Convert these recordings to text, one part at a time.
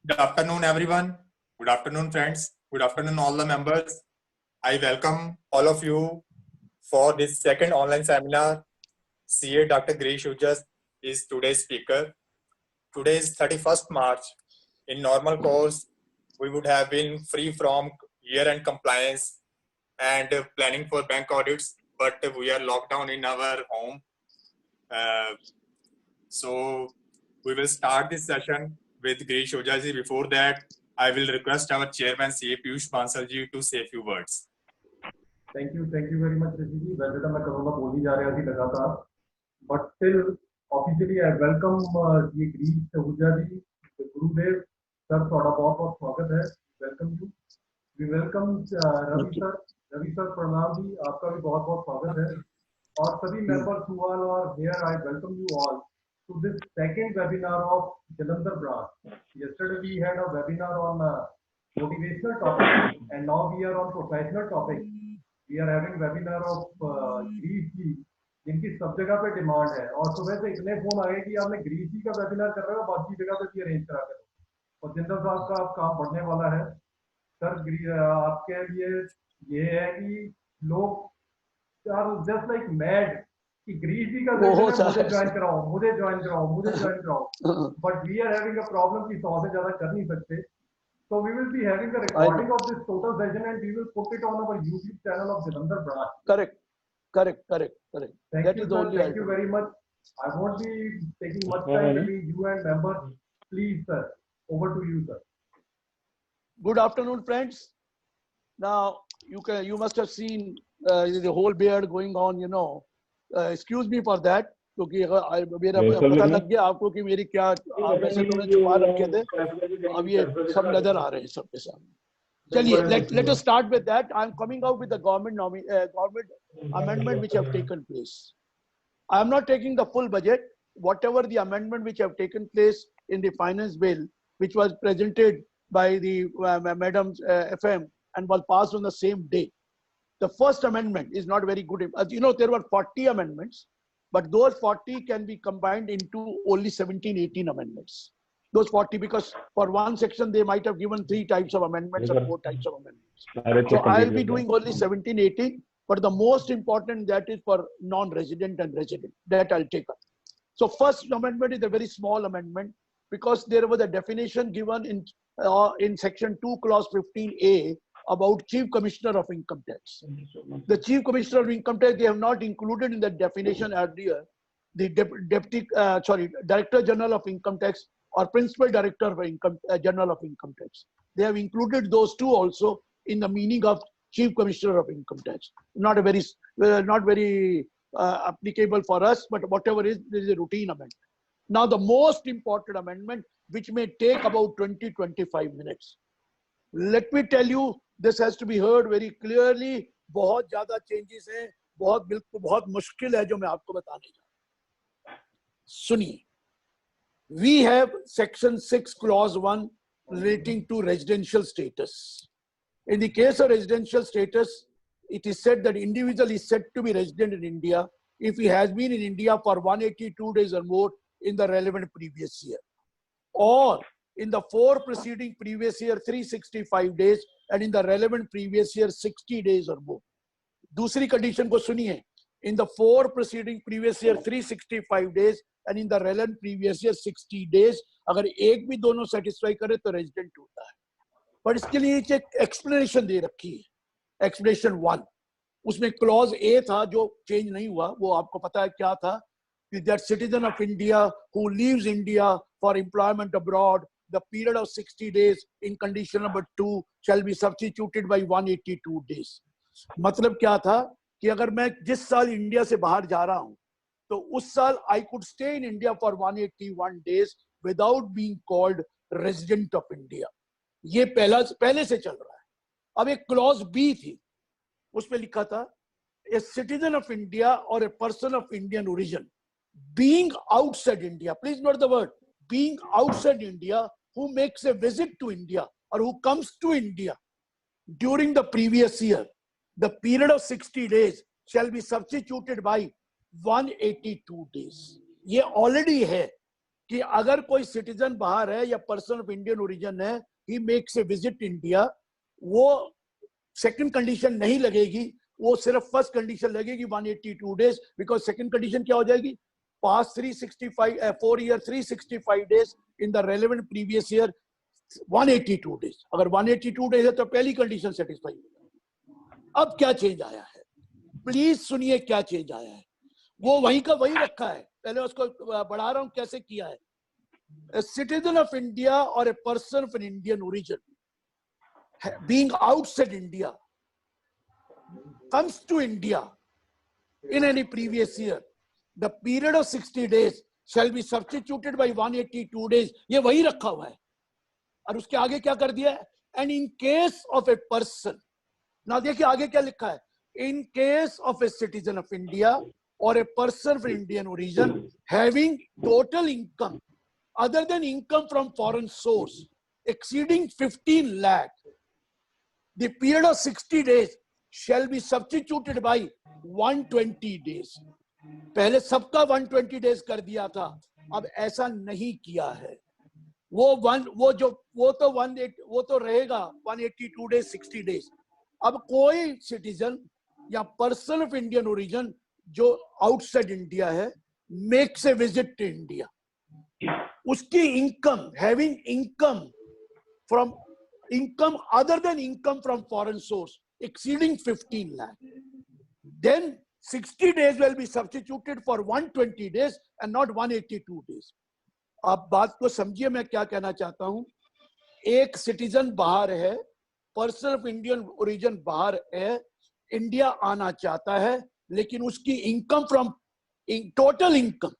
Good afternoon, everyone. Good afternoon, friends. Good afternoon, all the members. I welcome all of you for this second online seminar. CA Dr. Girish Ujjas is today's speaker. Today is 31st March. In normal course, we would have been free from year-end compliance and planning for bank audits, but we are locked down in our home. So we will start this session with Girish Ojha ji. Before that, I will request our chairman CA Piyush Bansal ji to say a few words. Thank you very much, Rishi ji. वैसे तो मैं करूँगा बोल ही जा रहा थी लगातार, but still officially I welcome ये Girish Ojha जी, गुरुदेव सर, थोड़ा बहुत स्वागत है. Welcome you. We welcome Ravi sir प्रणाम जी, आपका भी बहुत स्वागत है. और सभी members who are here, I welcome you all to this second webinar of Jalandhar branch. Yesterday we had a webinar on motivational topic, and now we are on professional topic. We are having webinar of Girish जी, जिनकी सब जगह पे demand है. और सुबह से इतने phone आए कि आपने गिरीश जी का वेबिनार कर रहे हो, बाकी जगह पे भी अरेंज करा करो. और जिंदल साहब का अब काम बढ़ने वाला है. सर आपके लिए ये है कि लोग आर जस्ट लाइक मैड कि गिरीश जी का मुझे ज्वाइन कराओ. But we are having a problem कि 100 से ज्यादा कर नहीं सकते. So we will be having a recording of this total session and we will put it on our YouTube channel of Jalandhar branch. Correct. Thank you, sir. Thank you very much. I won't be taking much time between you and members. Please, sir. Over to you, sir. Good afternoon, friends. Now you must have seen the whole beard going on. Excuse me for that. क्योंकि मेरा पता लग गया आपको कि मेरी क्या वैसे तो मैं छुपा रखे थे, अब ये सब नजर आ रहे हैं सबके सामने. चलिए, let us start with that. I am coming out with the government amendment which have taken place. I am not taking the full budget. Whatever the amendment which have taken place in the finance bill, which was presented by the Madam FM and was passed on the same day. The first amendment is not very good. As you know, there were 40 amendments. But those 40 can be combined into only 17-18 amendments. Those 40, because for one section, they might have given 3 types of amendments or 4 types of amendments. So I'll be doing only 17-18, but the most important that is for non-resident and resident. That I'll take up. So first amendment is a very small amendment because there was a definition given in section 2, clause 15A about Chief Commissioner of Income Tax. The Chief Commissioner of Income Tax, they have not included in the definition earlier the Director General of Income Tax or Principal Director of General of Income Tax. They have included those two also in the meaning of Chief Commissioner of Income Tax. Not very applicable for us, but whatever is, this is a routine amendment. Now the most important amendment, which may take about 20-25 minutes. Let me tell you, this has to be heard very clearly. बहुत ज़्यादा changes हैं, बहुत मुश्किल है जो मैं आपको बताने जा रहा हूँ. सुनिए, we have section 6 clause 1 relating to residential status. In the case of residential status, it is said that individual is said to be resident in India if he has been in India for 182 days or more in the relevant previous year, or in the 4 preceding previous year 365 days and in the relevant previous year 60 days or more. दूसरी condition को सुनिए, in the 4 preceding previous year 365 days and in the relevant previous year 60 days, अगर एक भी दोनों satisfy करे तो resident होता है. पर इसके लिए एक explanation दे रखी है. Explanation 1, उसमें clause A था जो change नहीं हुआ, वो आपको पता है क्या था, that citizen of India who leaves India for employment abroad, the period of 60 days in condition number 2 shall be substituted by 182 days. मतलब क्या था कि अगर मैं जिस साल इंडिया से बाहर जा रहा हूं तो उस साल I could stay in India for 181 days without being called resident of India. ये पहले से चल रहा है. अब एक clause B थी, उसमें लिखा था a citizen of India or a person of Indian origin being outside India, please note the word being outside India, who makes a visit to India or who comes to India during the previous year, the period of 60 days shall be substituted by 182 days. ये already है. कि अगर कोई citizen बाहर है या person of Indian origin है, he makes a visit India, वो सेकंड कंडीशन नहीं लगेगी, वो सिर्फ फर्स्ट कंडीशन लगेगी 182 डेज, बिकॉज सेकंड कंडीशन क्या हो जाएगी, पास 365 4 year 365 days in the relevant previous year 182 days. अगर 182 डेज है तो पहली कंडीशन सेटिस्फाई हो जाएगी। अब क्या चेंज आया है, प्लीज सुनिए क्या चेंज आया है। वो वहीं का वही रखा है, पहले उसको बढ़ा रहा हूं कैसे किया है। A citizen of India or a person of an Indian origin being outside India comes to India in any previous year, the period of 60 days shall be substituted by 182 days. ये वही रखा हुआ है और उसके आगे क्या कर दिया है, and in case of a person, ना देखिए आगे क्या लिखा है, in case of a citizen of India or a person of Indian origin having total income other than income from foreign source exceeding 15 lakh, the period of 60 days shall be substituted by 120 days. पहले सबका 120 days कर दिया था, अब ऐसा नहीं किया है। वो तो रहेगा 182 days 60 days। अब कोई सिटीजन या पर्सन ऑफ इंडियन ओरिजिन जो आउटसाइड इंडिया है makes a visit to India, उसकी income having income from income other than income from foreign source exceeding 15 lakh, then 60 days will be substituted for 120 days and not 182 days. आप बात को समझिए मैं क्या कहना चाहता हूं। एक सिटीजन बाहर है, पर्सन ऑफ इंडियन ओरिजिन बाहर है, इंडिया आना चाहता है, लेकिन उसकी income from total income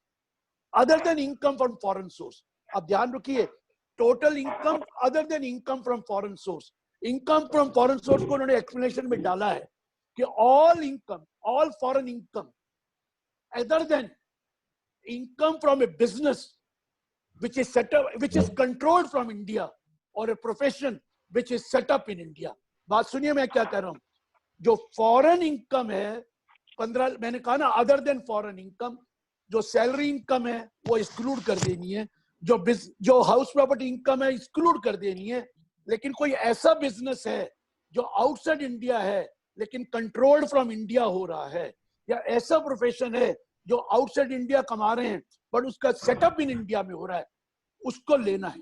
other than income from foreign source, आप ध्यान रखिए, total income other than income from foreign source. Income from foreign source को उन्होंने एक्सप्लेनेशन में डाला है कि all income, all foreign income other than income from a business which is set up, which is controlled from India, or a profession which is set up in India. बात सुनिए मैं क्या कह रहा हूं, जो फॉरेन इनकम है 15, मैंने कहा ना अदर देन फॉरेन इनकम, जो सैलरी इनकम है वो एक्सक्लूड कर देनी है, जो हाउस प्रॉपर्टी इनकम है एक्सक्लूड कर देनी है। लेकिन कोई ऐसा बिजनेस है जो आउटसाइड इंडिया है लेकिन कंट्रोल्ड फ्रॉम इंडिया हो रहा है, या ऐसा प्रोफेशन है जो आउटसाइड इंडिया कमा रहे हैं बट उसका सेटअप इन इंडिया में हो रहा है, उसको लेना है,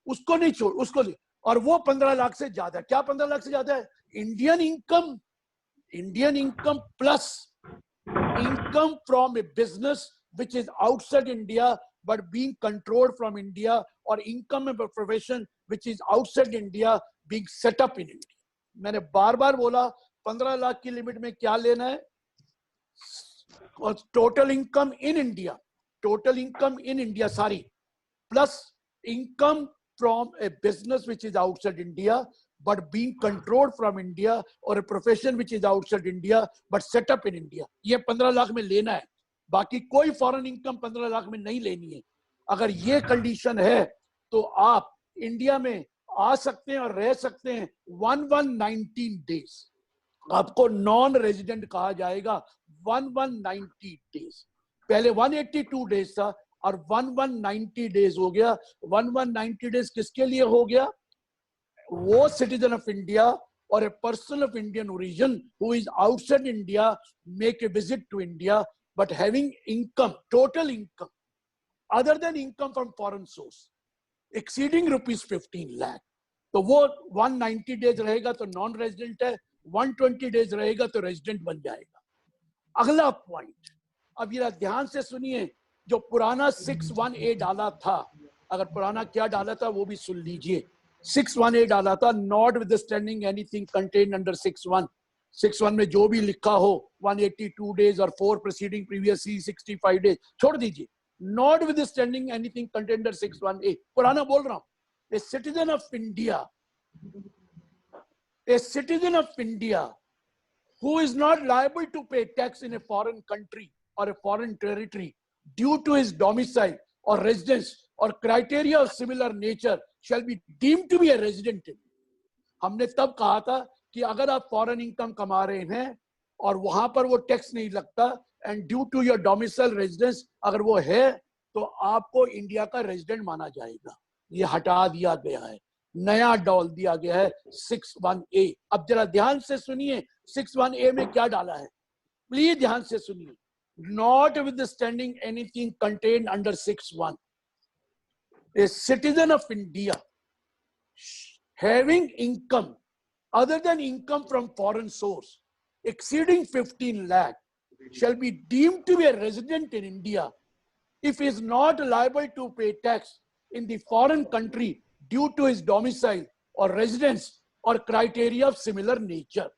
उसको नहीं छोड़, उसको ले। और वो 15 लाख से ज्यादा, क्या 15 लाख से ज्यादा है, Indian income plus income from a business which is outside India but being controlled from India, or income of a profession which is outside India being set up in India. मैंने बार बार बोला 15 लाख की लिमिट में क्या लेना है, total income in India, total income in India सारी, plus income from a business which is outside India but being controlled from India, or a profession which is outside India but set up in India. ये 15 लाख में लेना है, बाकी कोई foreign income 15 lakh में नहीं लेनी है। अगर ये कंडीशन है तो आप इंडिया में आ सकते हैं और रह सकते हैं 1119 डेज, आपको नॉन रेजिडेंट कहा जाएगा 1190 डेज। पहले 182 डेज था और 1190 डेज हो गया। 1190 डेज किसके लिए हो गया, वो सिटीजन ऑफ इंडिया और a person of Indian origin who is outside India make a visit to India but having income, total income other than income from foreign source exceeding rupees 15 lakh, तो वो 190 days रहेगा तो non resident है, 120 days रहेगा तो resident बन जाएगा। अगला पॉइंट, अब ये ध्यान से सुनिए, जो पुराना 618 डाला था, अगर पुराना क्या डाला था वो भी सुन लीजिए। 618 डाला था, not with standing anything contained under 61 में जो भी लिखा हो 182 डेज और 4 प्रीसीडिंग प्रीवियस 65 डेज छोड़ दीजिए, not with standing anything contained under 618, पुराना बोल रहा हूं। A citizen of India who is not liable to pay tax in a foreign country or a foreign territory due to his domicile or residence or criteria of similar nature shall be deemed to be a resident. हमने तब कहा था कि अगर आप foreign income कमा रहे हैं और वहां पर वो टैक्स नहीं लगता, and due to your domicile residence अगर वो है तो आपको इंडिया का रेजिडेंट माना जाएगा। ये हटा दिया गया है, नया डाल दिया गया है 61A। अब जरा ध्यान से सुनिए 61A में क्या डाला है, प्लीज ध्यान से सुनिए। Not withstanding anything contained under 61, a citizen of India having income other than income from foreign source exceeding 15 lakh shall be deemed to be a resident in India if he is not liable to pay tax in the foreign country due to his domicile or residence or criteria of similar nature।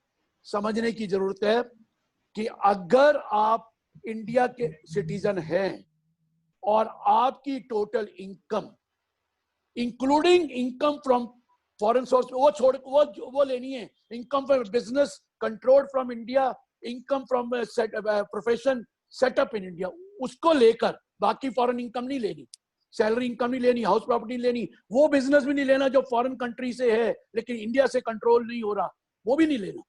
समझने की जरूरत है कि अगर आप India के citizen हैं और आपकी total income including income from foreign source, वो छोड़ वो लेनी है, income from business control from India, income from profession setup in India, उसको लेकर बाकी फॉरेन इनकम नहीं लेनी, सैलरी इनकम नहीं लेनी, हाउस प्रॉपर्टी नहीं लेनी, वो बिजनेस भी नहीं लेना जो फॉरेन कंट्री से है लेकिन इंडिया से कंट्रोल नहीं हो रहा, वो भी नहीं लेना,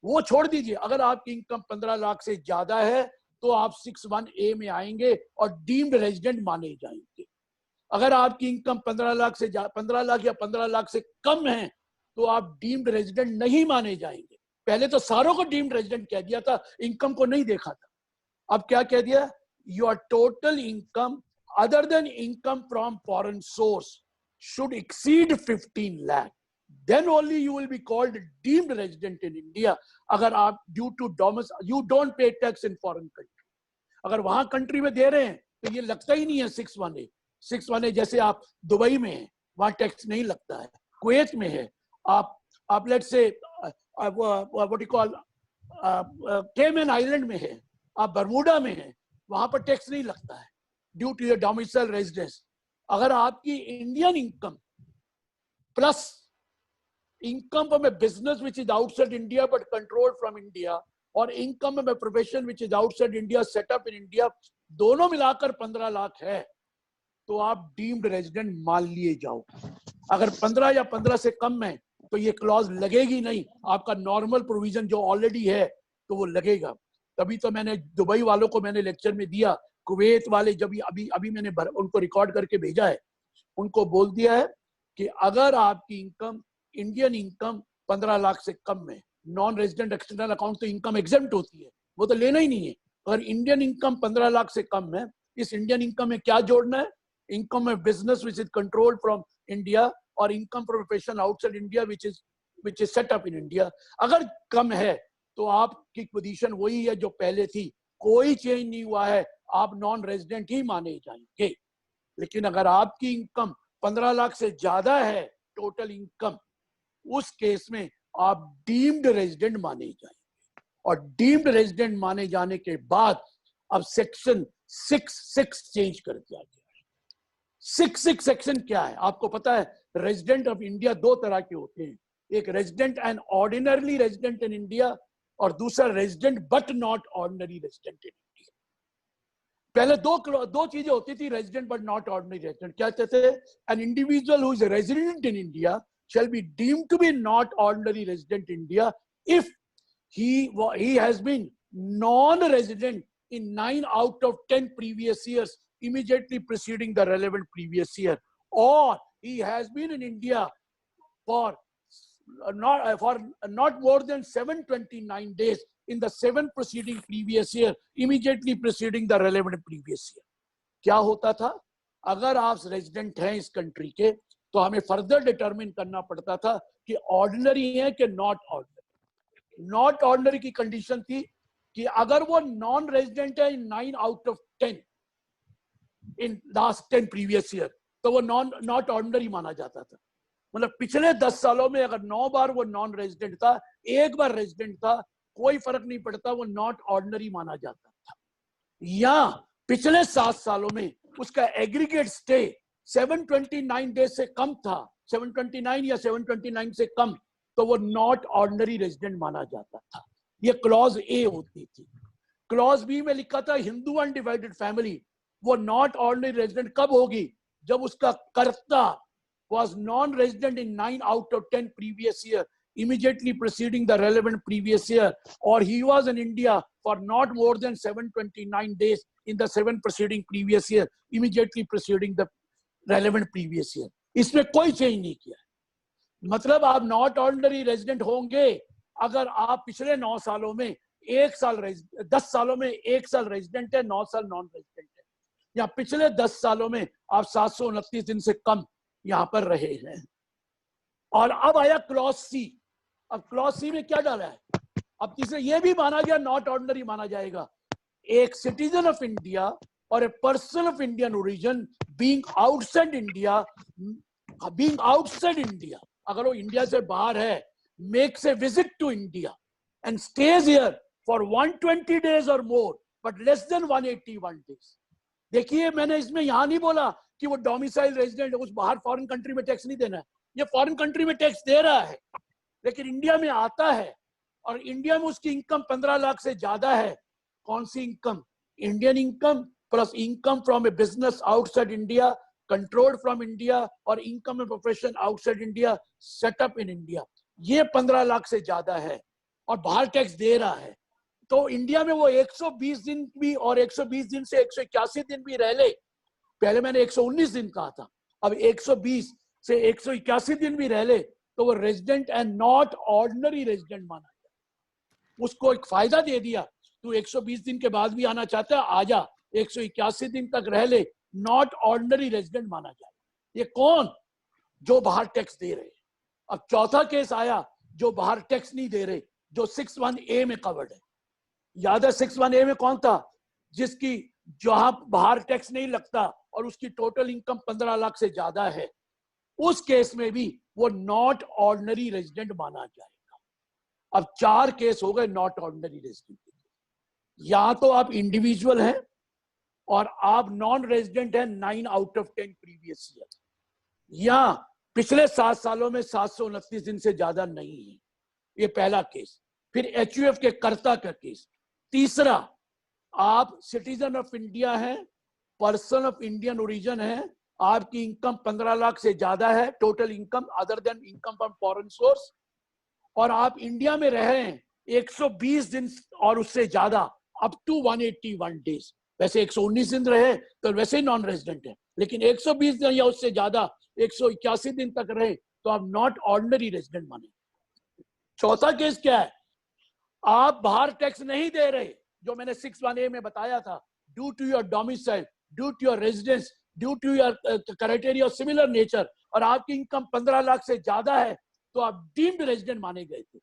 वो छोड़ दीजिए। अगर आपकी इनकम 15 लाख से ज्यादा है तो आप 61A में आएंगे और डीम्ड रेजिडेंट माने जाएंगे। अगर आपकी इनकम 15 लाख या 15 लाख से कम है तो आप डीम्ड रेजिडेंट नहीं माने जाएंगे। पहले तो सारों को डीम्ड रेजिडेंट कह दिया था, इनकम को नहीं देखा था। अब क्या कह दिया, your total income other than income from foreign source should exceed 15 lakh, then only you will be called deemed resident in India। अगर आप due to domicile you don't pay tax in foreign country, अगर वहां country में दे रहे हैं तो ये लगता ही नहीं है 61A। जैसे आप दुबई में हैं वहां टैक्स नहीं लगता है, कुवैत में है, आप let's say what you call केमन आइलैंड में है, आप बरमूडा में हैं, वहां पर टैक्स नहीं लगता है due to your domicile residence. अगर आपकी Indian income plus income from a business which is outside India but controlled from India और income from a profession which is outside India set up in India, दोनों मिलाकर 15 लाख है तो आप deemed resident मान लिए जाओ। अगर 15 या 15 से कम है तो ये क्लॉज लगेगी नहीं, आपका नॉर्मल प्रोविजन जो ऑलरेडी है तो वो लगेगा। तभी तो मैंने दुबई वालों को मैंने लेक्चर में दिया, कुवैत वाले जब अभी मैंने उनको रिकॉर्ड करके भेजा है, उनको बोल दिया है कि अगर आपकी इनकम इंडियन इनकम 15 लाख से कम में, नॉन रेजिडेंट एक्सटर्नल अकाउंट तो इनकम एग्जेम्प्ट होती है, वो तो लेना ही नहीं है। अगर इंडियन इनकम 15 लाख से कम है, इस इंडियन इनकम में क्या जोड़ना है, इनकम में business which is controlled from India और income profession outside India which is set up in India. अगर कम है तो आपकी पोजीशन वही है जो पहले थी, कोई चेंज नहीं हुआ है, आप नॉन रेजिडेंट ही माने जाएंगे। लेकिन अगर आपकी इनकम 15 लाख से ज्यादा है टोटल इनकम, उस केस में आप डीम्ड रेजिडेंट माने जाएंगे। और डीम्ड रेजिडेंट माने जाने के बाद अब सेक्शन 66 चेंज कर दिया गया है। 66 सेक्शन क्या है आपको पता है? रेजिडेंट ऑफ इंडिया दो तरह के होते हैं, एक resident and ordinary resident in India और दूसरा resident but not ordinary resident in India. पहले दो चीजें होती थी, resident but not ordinary resident. क्या कहते थे? An individual who is resident in India shall be deemed to be not ordinary resident in India if he has been non-resident in 9 out of 10 previous years immediately preceding the relevant previous year, or he has been in India for not more than 729 days in the 7 preceding previous year immediately preceding the relevant previous year। क्या होता था? अगर आप resident हैं इस country के तो हमें फर्दर डिटरमिन करना पड़ता था कि ऑर्डिनरी है कि नॉट ऑर्डिनरी। नॉट ऑर्डिनरी की कंडीशन थी कि अगर वो नॉन रेजिडेंट है इन 9 out of 10 in last 10 previous year तो वो नॉट ऑर्डिनरी माना जाता था। मतलब पिछले 10 सालों में अगर 9 बार वो नॉन रेजिडेंट था, एक बार रेजिडेंट था, कोई फर्क नहीं पड़ता, वो नॉट ऑर्डिनरी माना जाता था। या पिछले 7 सालों में उसका एग्रीगेट स्टे 729 डेज से कम था, 729 या 729 से कम, तो वो नॉट ऑर्डिनरी रेजिडेंट माना जाता था। ये क्लॉज ए होती थी। क्लॉज बी में लिखा था हिंदू अनडिवाइडेड फैमिली, वो नॉट ऑर्डिनरी रेजिडेंट कब होगी? जब उसका कर्ता was non-resident in 9 out of 10 previous year immediately preceding the relevant previous year, or he was in India for not more than 729 days in the 7 preceding previous year, immediately preceding the relevant previous year. इसमें कोई change नहीं किया. मतलब आप not ordinary resident होंगे अगर आप पिछले 9 सालों में 10 सालों में 1 साल रेजिडेंट है, 9 साल नॉन रेजिडेंट है, या पिछले 10 सालों में आप 729 दिन से कम यहां पर रहे हैं. और अब आया क्लॉज सी. अब क्लॉज सी में क्या डाला है? अब तीसरे ये भी माना गया नॉट ऑर्डिनरी माना जाएगा. एक सिटीजन ऑफ इंडिया और a person of Indian origin being outside India, अगर वो इंडिया से बाहर है, makes a visit to India and stays here for 120 days और more but less than 181 days. देखिए मैंने इसमें यहां नहीं बोला कि वो डोमिसाइल रेजिडेंट उस बाहर फॉरेन कंट्री में टैक्स नहीं देना है. ये फॉरेन कंट्री में टैक्स दे रहा है, लेकिन इंडिया में आता है और इंडिया में उसकी इनकम 15 लाख से ज्यादा है. कौन सी income? Indian income plus income from a business outside India, controlled from India, और income and profession outside India, setup in India. ये 15 लाख से ज्यादा है और बाहर टैक्स दे रहा है. तो इंडिया में वो 120 दिन भी और 120 दिन से 181 दिन भी रह ले. पहले मैंने 119 दिन कहा था, अब 120 से 181 दिन भी रह ले तो वो resident and not ordinary resident माना जाए. उसको एक फायदा दे दिया, तू 120 दिन के बाद भी आना चाहता है आजा, 181 दिन तक रह ले, नॉट ऑर्डिनरी रेजिडेंट माना जाए. ये कौन? जो बाहर टैक्स दे रहे. अब चौथा केस आया जो बाहर टैक्स नहीं दे रहे, जो 61A में कवर्ड है. याद है 61A में कौन था? जिसकी जहां बाहर टैक्स नहीं लगता और उसकी टोटल इनकम 15 लाख से ज्यादा है. उस केस में भी वो नॉट ऑर्डिनरी रेजिडेंट माना जाएगा. अब 4 केस हो गए नॉट ऑर्डिनरी रेजिडेंट. या तो आप इंडिविजुअल हैं और आप नॉन रेजिडेंट हैं 9 आउट ऑफ 10 प्रीवियस ईयर, या पिछले 7 सालों में 729 दिन से ज्यादा नहीं है. ये पहला केस. फिर HUF के कर्ता का केस. तीसरा, आप सिटीजन ऑफ इंडिया हैं, पर्सन ऑफ इंडियन ओरिजिन है, आपकी इनकम 15 लाख से ज्यादा है, total income other than income from foreign source, और आप इंडिया में रहे हैं 120 दिन और उससे ज्यादा, अप टू 181 डेज. वैसे 119 दिन रहे तो वैसे ही नॉन रेजिडेंट है, लेकिन 120 दिन या उससे ज्यादा 181 दिन तक रहे तो आप नॉट ऑर्डिनरी रेजिडेंट माने. चौथा केस क्या है? आप बाहर टैक्स नहीं दे रहे, जो मैंने 61A में बताया था, due to your domicile, due to your residence, due to your criteria of similar nature, और आपकी इनकम 15 लाख से ज्यादा है तो आप डीम्ड रेजिडेंट माने गए थे.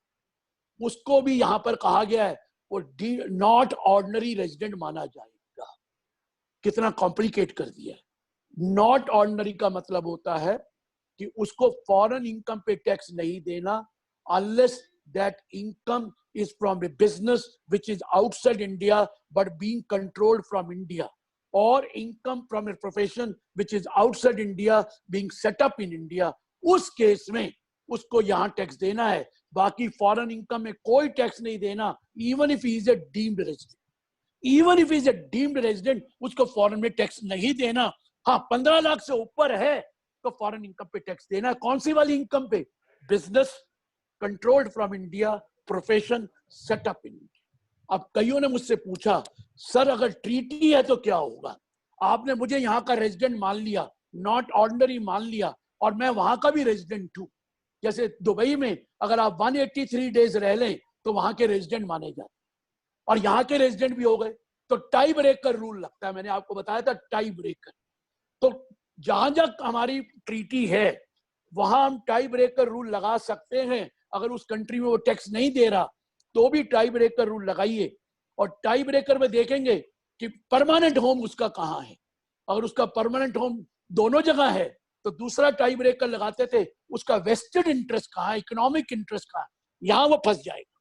उसको भी यहां पर कहा गया है वो नॉट ऑर्डिनरी रेजिडेंट माना जाएगा. कितना कॉम्प्लिकेट कर दिया है. नॉट ऑर्डिनरी का मतलब होता है कि उसको फॉरेन इनकम पे टैक्स नहीं देना unless that income is from a business which is outside India but being controlled from India, or income from a profession which is outside India being set up in India. उस case में उसको यहाँ tax देना है. बाकी foreign income में कोई tax नहीं देना. Even if he is a deemed resident, even if is a deemed resident, उसको फॉरेन में टैक्स नहीं देना. हाँ, 15 लाख से ऊपर है तो फॉरेन इनकम पे टैक्स देना है. कौन सी वाली इनकम पे? Business controlled from India, profession setup in India. अब कईयों ने मुझसे पूछा, सर अगर ट्रीटी है तो क्या होगा? आपने मुझे यहाँ का रेजिडेंट मान लिया, नॉट ऑर्डिनरी मान लिया, और मैं वहां का भी रेजिडेंट हूँ. जैसे दुबई में अगर आप 183 डेज रह लें तो वहां के रेजिडेंट माने जाते, और यहाँ के रेजिडेंट भी हो गए तो टाई ब्रेकर रूल लगता है. मैंने आपको बताया था टाई ब्रेकर. तो जहां जहां हमारी ट्रीटी है वहां हम टाई ब्रेकर रूल लगा सकते हैं. अगर उस कंट्री में वो टैक्स नहीं दे रहा तो भी टाई ब्रेकर रूल लगाइए. और टाई ब्रेकर में देखेंगे कि परमानेंट होम उसका कहाँ है. अगर उसका परमानेंट होम दोनों जगह है तो दूसरा टाई ब्रेकर लगाते थे, उसका वेस्टेड इंटरेस्ट कहाँ है, इकोनॉमिक इंटरेस्ट कहाँ है. यहाँ वो फंस जाएगा,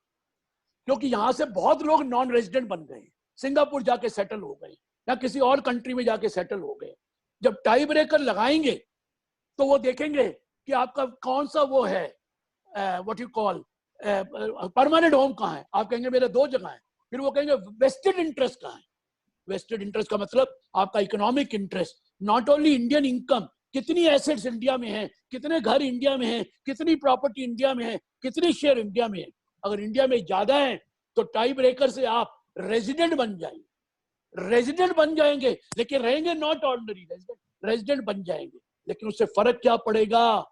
क्योंकि यहाँ से बहुत लोग नॉन रेजिडेंट बन गए, सिंगापुर जाके सेटल हो गए या किसी और कंट्री में जाके सेटल हो गए. जब टाई ब्रेकर लगाएंगे तो वो देखेंगे कि आपका कौन सा वो है, what you call permanent home कहाँ है. आप कहेंगे मेरे 2 जगह है. फिर वो कहेंगे वेस्टेड इंटरेस्ट कहाँ है. वेस्टेड इंटरेस्ट का मतलब आपका economic interest, not only Indian income कितनी एसेट्स इंडिया में हैं, कितने घर इंडिया में हैं, कितनी प्रॉपर्टी इंडिया में है, कितने शेयर इंडिया में है। अगर इंडिया में ज्यादा है तो टाई ब्रेकर से आप रेजिडेंट बन जाएंगे, लेकिन रहेंगे नॉट ऑर्डिनरी रेजिडेंट बन जाएंगे। लेकिन उससे फर्क क्या पड़ेगा,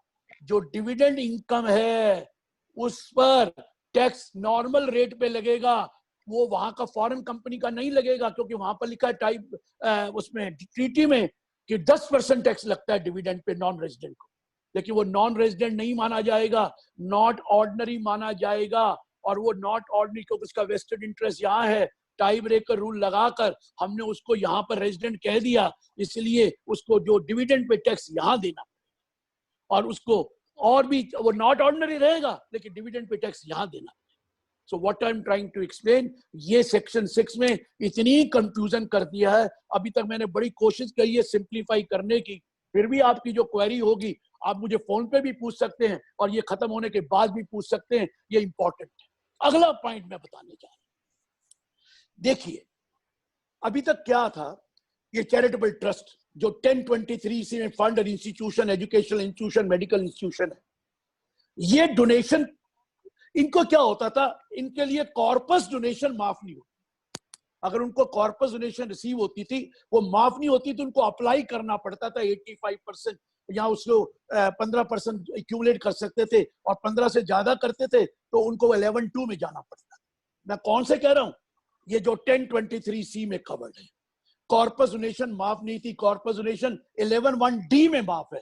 जो डिविडेंड इनकम है उस पर टैक्स नॉर्मल रेट पे लगेगा, वो वहां का फॉरेन कंपनी का नहीं लगेगा, क्योंकि वहां पर लिखा है टाइप उसमें ट्रीटी में कि 10% टैक्स लगता है डिविडेंड पे नॉन रेजिडेंट को। लेकिन वो नॉन रेजिडेंट नहीं माना जाएगा, नॉट ऑर्डिनरी माना जाएगा। और वो नॉट ऑर्डिनरी क्योंकि उसका वेस्टेड इंटरेस्ट यहाँ है, टाई ब्रेकर रूल लगाकर हमने उसको यहाँ पर रेजिडेंट कह दिया, इसलिए उसको जो डिविडेंड पे टैक्स यहाँ देना, और उसको और भी वो नॉट ऑर्डिनरी रहेगा लेकिन डिविडेंड पे टैक्स यहाँ देना। So what I am trying to explain, ये सेक्शन 6 में इतनी कंफ्यूजन कर दिया है। अभी तक मैंने बड़ी कोशिश की है सिंप्लीफाई करने की, फिर भी आपकी जो क्वेरी होगी आप मुझे फोन पे भी पूछ सकते हैं और ये खत्म होने के बाद भी पूछ सकते हैं, ये इंपॉर्टेंट है। अगला पॉइंट मैं बताने जा रहा हूं। देखिए अभी तक क्या था, ये चैरिटेबल ट्रस्ट जो 1023 में फंड और institution, educational institution, medical institution है, ये डोनेशन इनको क्या होता था, इनके लिए कॉर्पस डोनेशन माफ नहीं होती। अगर उनको कॉर्पस डोनेशन रिसीव होती थी वो माफ नहीं होती तो उनको अप्लाई करना पड़ता था 85%, या उसको 15% एक्यूमुलेट कर सकते थे, और 15 से ज्यादा करते थे तो उनको 11(2) में जाना पड़ता। मैं कौन से कह रहा हूं, ये जो 1023C में कवर्ड है। कॉर्पस डोनेशन माफ नहीं थी, कॉर्पस डोनेशन 11(1)D में माफ है,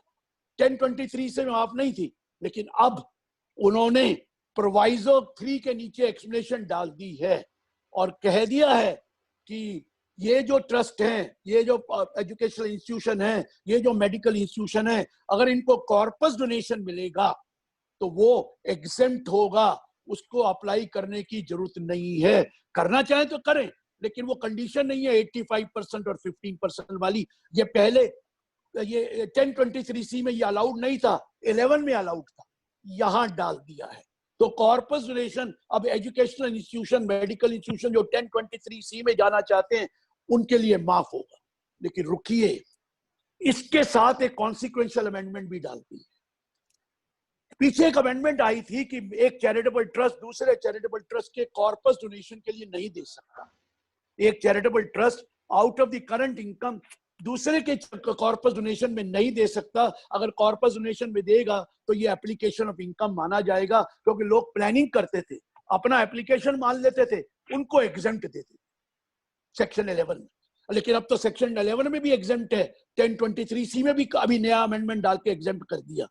1023 से माफ नहीं थी। लेकिन अब उन्होंने प्रोवाइजो 3 के नीचे एक्सप्लेनेशन डाल दी है और कह दिया है कि ये जो ट्रस्ट हैं, ये जो एजुकेशनल इंस्टीट्यूशन है, ये जो मेडिकल इंस्टीट्यूशन है, अगर इनको कॉर्पस डोनेशन मिलेगा तो वो एग्जेम्प्ट होगा, उसको अप्लाई करने की जरूरत नहीं है। करना चाहे तो करें, लेकिन वो कंडीशन नहीं है 85% और 15% वाली। ये पहले ये 1023C में ये अलाउड नहीं था, 11 में अलाउड था, यहां डाल दिया है। तो कॉर्पस डोनेशन अब एजुकेशनल इंस्टीट्यूशन, मेडिकल इंस्टीट्यूशन जो 1023C में जाना चाहते हैं उनके लिए माफ होगा। लेकिन रुकिए, इसके साथ एक कॉन्सिक्वेंशियल अमेंडमेंट भी डालती है। पीछे एक अमेंडमेंट आई थी कि एक चैरिटेबल ट्रस्ट दूसरे चैरिटेबल ट्रस्ट के कॉर्पस डोनेशन के लिए नहीं दे सकता। एक charitable trust out of the current income दूसरे के कॉर्पस डोनेशन में नहीं दे सकता। अगर कॉर्पस डोनेशन में देगा तो ये एप्लीकेशन ऑफ इनकम माना जाएगा, क्योंकि लोग प्लानिंग करते थे, अपना एप्लीकेशन मान लेते थे, उनको एग्जेम्प्ट देते थे सेक्शन 11 में। लेकिन अब तो सेक्शन 11 में भी एग्जेम्प्ट है, 1023C में भी अभी नया अमेंडमेंट डाल के एग्जेम्प्ट कर दिया।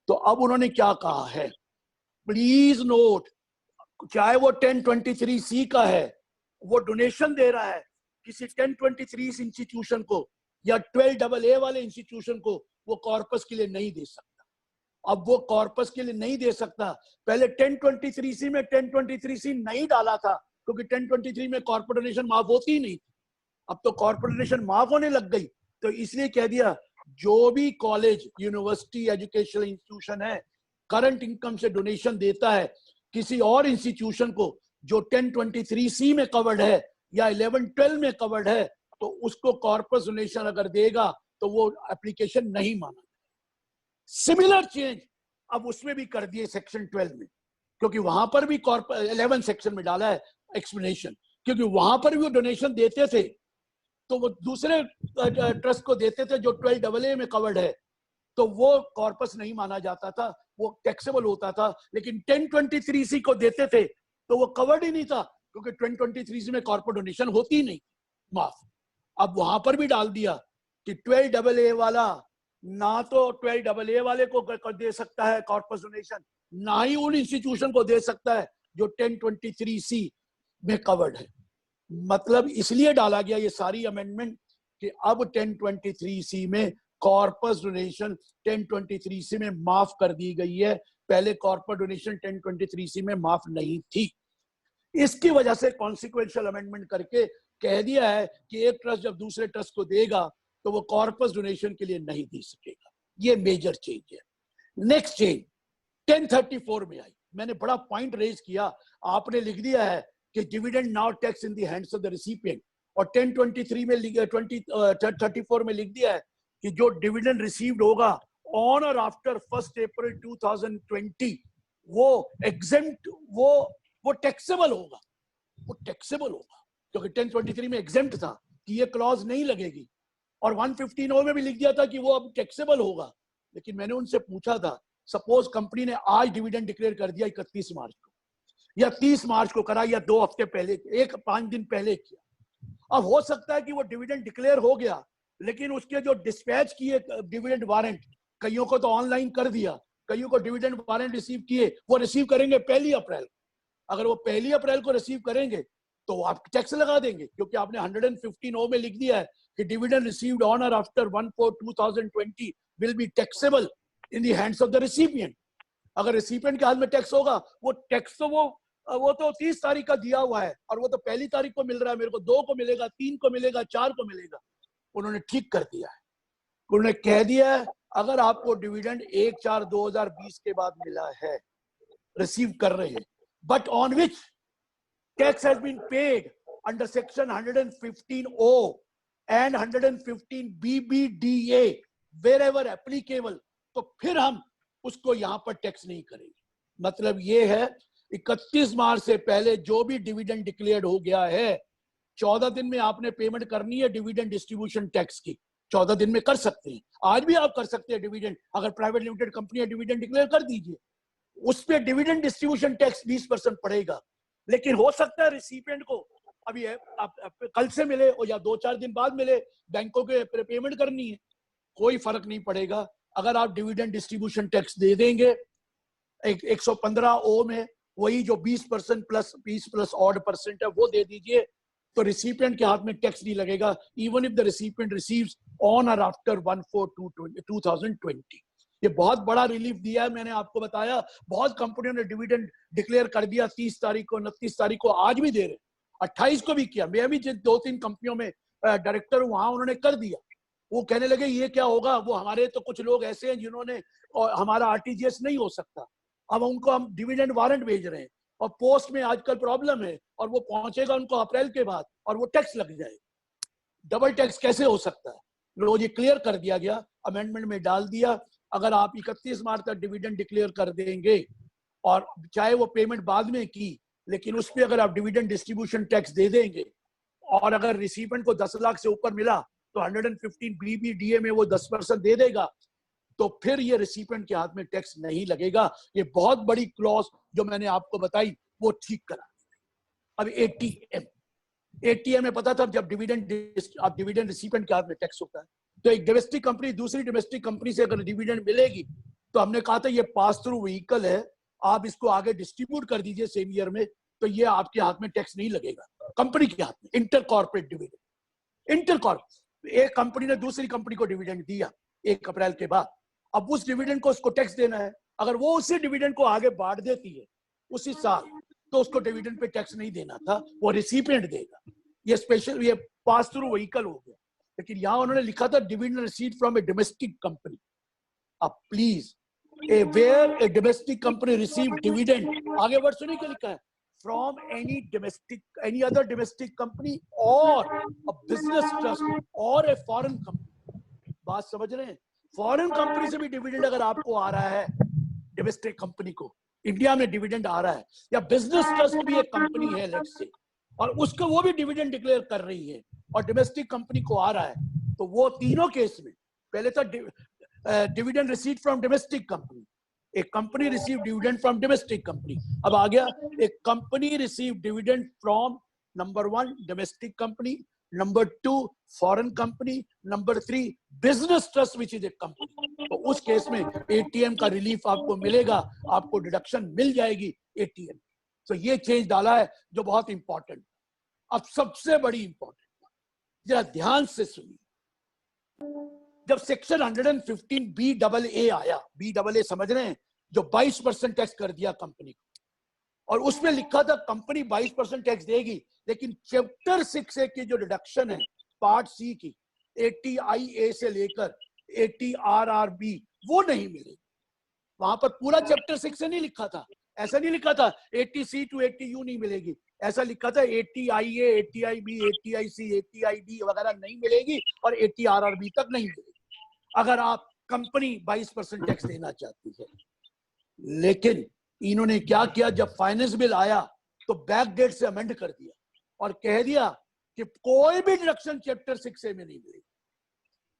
तो अब उन्होंने क्या कहा है, प्लीज नोट, चाहे वो 1023C का है, वो डोनेशन दे रहा है किसी 1023 इंस्टीट्यूशन को या 12AA वाले इंस्टीट्यूशन को, वो कॉर्पस के लिए नहीं दे सकता। अब वो कॉर्पस के लिए नहीं दे सकता। पहले 1023C में 1023C नहीं डाला था क्योंकि 1023 में कॉर्पोरेट डोनेशन माफ होती ही नहीं थी। अब तो कॉर्पोरेट डोनेशन माफ होने लग गई, तो इसलिए कह दिया जो भी कॉलेज, यूनिवर्सिटी, एजुकेशनल इंस्टीट्यूशन है, करंट इनकम से डोनेशन देता है किसी और इंस्टीट्यूशन को जो 1023C में कवर्ड है या 11-12 में कवर्ड है, तो उसको कॉर्पस डोनेशन अगर देगा तो वो एप्लीकेशन नहीं माना। सिमिलर चेंज अब उसमें भी कर दिए सेक्शन 12 में, क्योंकि वहां पर भी 11 सेक्शन में डाला है एक्सप्लेनेशन, क्योंकि वहां पर भी वो डोनेशन देते थे तो वो दूसरे ट्रस्ट को देते थे जो 12AA में कवर्ड है, तो वो कॉर्पस नहीं माना जाता था, वो टैक्सेबल होता था। लेकिन 1023C को देते थे तो वो कवर्ड ही नहीं था, क्योंकि 1023C में कॉर्पोरेट डोनेशन होती ही नहीं, माफ। अब वहां पर भी डाल दिया कि 12AA वाला ना तो 12AA वाले को दे सकता है कॉर्पस डोनेशन, ना ही उन इंस्टीट्यूशन को दे सकता है जो 1023C में कवर्ड है। मतलब इसलिए डाला गया ये सारी अमेंडमेंट कि अब 1023C में कॉर्पस डोनेशन 1023C में माफ कर दी गई है। पहले कॉर्पोरेट डोनेशन 1023C में माफ नहीं थी। इसकी वजह से कॉन्सिक्वेंशियल अमेंडमेंट करके कह दिया है कि एक ट्रस्ट जब दूसरे ट्रस्ट को देगा तो वो कॉर्पस डोनेशन के लिए नहीं दे सकेगा। ये मेजर चेंज है। नेक्स्ट चेंज 1034 में आई। मैंने बड़ा पॉइंट रेज किया, आपने लिख दिया है कि dividend now tax in the hands of the recipient, और 1023 में 2034 में लिख दिया है कि जो डिविडेंड रिसीव्ड होगा ऑन और आफ्टर 1 अप्रैल 2020 वो एग्जेम्प्ट, वो टैक्सेबल होगा, वो टैक्सेबल होगा, क्योंकि 1023 में एग्जेम्प्ट था कि ये क्लॉज नहीं लगेगी, और 115 में भी लिख दिया था कि वो अब टैक्सेबल होगा। लेकिन मैंने उनसे पूछा था, सपोज कंपनी ने आज डिविडेंड डिक्लेयर कर दिया 31 मार्च को, या 30 मार्च को करा, या 2 हफ्ते पहले, 5 दिन पहले किया, अब हो सकता है कि वो डिविडेंड डिक्लेयर हो गया, लेकिन उसके जो डिस्पैच किए डिविडेंड वारंट, कईयों को तो ऑनलाइन कर दिया, कईयों को डिविडेंड वारंट रिसीव किए, वो रिसीव करेंगे 1 अप्रैल। अगर वो 1 अप्रैल को रिसीव करेंगे तो आप टैक्स लगा देंगे, क्योंकि आपने 115 में लिख दिया है कि डिविडेंड रिसीव्ड ऑन और after 1/4/2020 will be taxable in the hands of the recipient. अगर रिसिपिएंट के हाथ में टैक्स होगा, वो टैक्स तो वो तो 30 तारीख का दिया हुआ है, और वो तो 1 तारीख को मिल रहा है, मेरे को 2 को मिलेगा, 3 को मिलेगा, 4 को मिलेगा। उन्होंने ठीक कर दिया है, उन्होंने कह दिया है अगर आपको डिविडेंड 1/4/2020 के बाद मिला है, रिसीव कर रहे हैं, but on which tax has been paid under section 115O and 115BBDA wherever applicable, तो फिर हम उसको यहां पर टैक्स नहीं करेंगे। मतलब ये है 31 मार्च से पहले जो भी डिविडेंड डिक्लेयर्ड हो गया है, 14 दिन में आपने पेमेंट करनी है डिविडेंड डिस्ट्रीब्यूशन टैक्स की, 14 दिन में कर सकते हैं। आज भी आप कर सकते हैं डिविडेंड, अगर प्राइवेट लिमिटेड कंपनी है डिविडेंड डिक्लेयर कर दीजिए, उस पर डिविडेंड डिस्ट्रीब्यूशन टैक्स 20% पड़ेगा। लेकिन हो सकता है रिसिपिएंट को अभी कल से मिले और या 2-4 दिन बाद मिले, बैंकों के पेमेंट करनी है, कोई फर्क नहीं पड़ेगा। अगर आप डिविडेंड डिस्ट्रीब्यूशन टैक्स दे देंगे 115O में, वही जो 20% प्लस 20 प्लस ऑड % है वो दे दीजिए, तो रिसिपिएंट के हाथ में टैक्स नहीं लगेगा, even if the recipient receives on और आफ्टर 1/4/2020। ये बहुत बड़ा रिलीफ दिया है। मैंने आपको बताया बहुत कंपनियों ने डिविडेंड डिक्लेयर कर दिया 30 तारीख को, 29 तारीख को, आज भी दे रहे, 28 को भी किया। मैं भी 2-3 कंपनियों में डायरेक्टर हूं, वहां उन्होंने कर दिया। वो कहने लगे ये क्या होगा, वो हमारे तो कुछ लोग ऐसे हैं जिन्होंने, और हमारा RTGS नहीं हो सकता, अब उनको हम डिविडेंड वारंट भेज रहे हैं, और पोस्ट में आजकल प्रॉब्लम है, और वो पहुंचेगा उनको अप्रैल के बाद, और वो टैक्स लग जाएगा। डबल टैक्स कैसे हो सकता है? लो, ये क्लियर कर दिया गया, अमेंडमेंट में डाल दिया। अगर आप 31 मार्च तक डिविडेंड डिक्लेयर कर देंगे, और चाहे वो पेमेंट बाद में की, लेकिन उस पर अगर आप डिविडेंड डिस्ट्रीब्यूशन टैक्स दे देंगे, और अगर रिसिपिएंट को 10 लाख से ऊपर मिला तो 115BBDA में वो 10% दे देगा, तो फिर ये रिसिपिएंट के हाथ में टैक्स नहीं लगेगा। ये बहुत बड़ी क्लॉज जो मैंने आपको बताई वो ठीक करा। अब ATM में पता था जब डिविडेंड रिसिपिएंट के हाथ में टैक्स होता है, तो एक डोमेस्टिक कंपनी दूसरी डोमेस्टिक कंपनी से अगर डिविडेंड मिलेगी, तो हमने कहा था ये पास थ्रू व्हीकल है, आप इसको आगे डिस्ट्रीब्यूट कर दीजिए सेम ईयर में, तो ये आपके हाथ में टैक्स नहीं लगेगा, कंपनी के हाथ में। इंटर कॉर्पोरेट डिविडेंड, एक कंपनी ने दूसरी कंपनी को डिविडेंड दिया 1 अप्रैल के बाद, अब उस डिविडेंड को उसको टैक्स देना है। अगर वो उसी डिविडेंड को आगे बांट देती है उसी साल, तो उसको डिविडेंड पे टैक्स नहीं देना था, वो रिसिपिएंट देगा। ये स्पेशल, ये पास थ्रू व्हीकल हो गया। लेकिन यहां उन्होंने लिखा था dividend received from a domestic company. अब please, where a domestic company receive dividend, आगे वर्ड सुनिए क्या लिखा है, from any other domestic company और अ बिजनेस ट्रस्ट और ए फॉरेन कंपनी। बात समझ रहे हैं? फॉरेन कंपनी से भी डिविडेंड अगर आपको आ रहा है, डोमेस्टिक कंपनी को इंडिया में डिविडेंड आ रहा है, या बिजनेस ट्रस्ट भी एक कंपनी है लेट्स से, और उसको वो भी डिविडेंड डिक्लेयर कर रही है, और डोमेस्टिक कंपनी को आ रहा है, तो वो तीनों केस में, पहले तो dividend received from domestic company, एक company receive dividend from domestic company, अब आ गया एक company receive dividend from number 1 domestic company, number 2 foreign company, number 3 business trust which is a company. तो उस केस में ATM का रिलीफ आपको मिलेगा, आपको डिडक्शन मिल जाएगी ATM। तो ये चेंज डाला है जो बहुत इंपॉर्टेंट। अब सबसे बड़ी इंपॉर्टेंट बात जरा ध्यान से सुनिए, जब सेक्शन 115BAA आया, BAA समझ रहे हैं, जो 22% टैक्स कर दिया कंपनी को, और उसमें लिखा था कंपनी 22% टैक्स देगी, लेकिन चैप्टर 6A की जो डिडक्शन है पार्ट C की, 80IA से लेकर 80RRB, वो नहीं मिलेगी। वहां पर पूरा चैप्टर 6 से नहीं लिखा था, ऐसा नहीं लिखा था 80C to 80U नहीं मिलेगी, ऐसा लिखा था 80IA, 80IB, 80IC, 80ID वगैरह नहीं मिलेगी, और 80RRB तक नहीं मिलेगी। अगर आप कंपनी 22% टैक्स देना चाहती है। लेकिन इन्होंने क्या किया, जब फाइनेंस बिल आया तो बैक डेट से अमेंड कर दिया और कह दिया कि कोई भी डिडक्शन चैप्टर 6A में नहीं मिलेगी,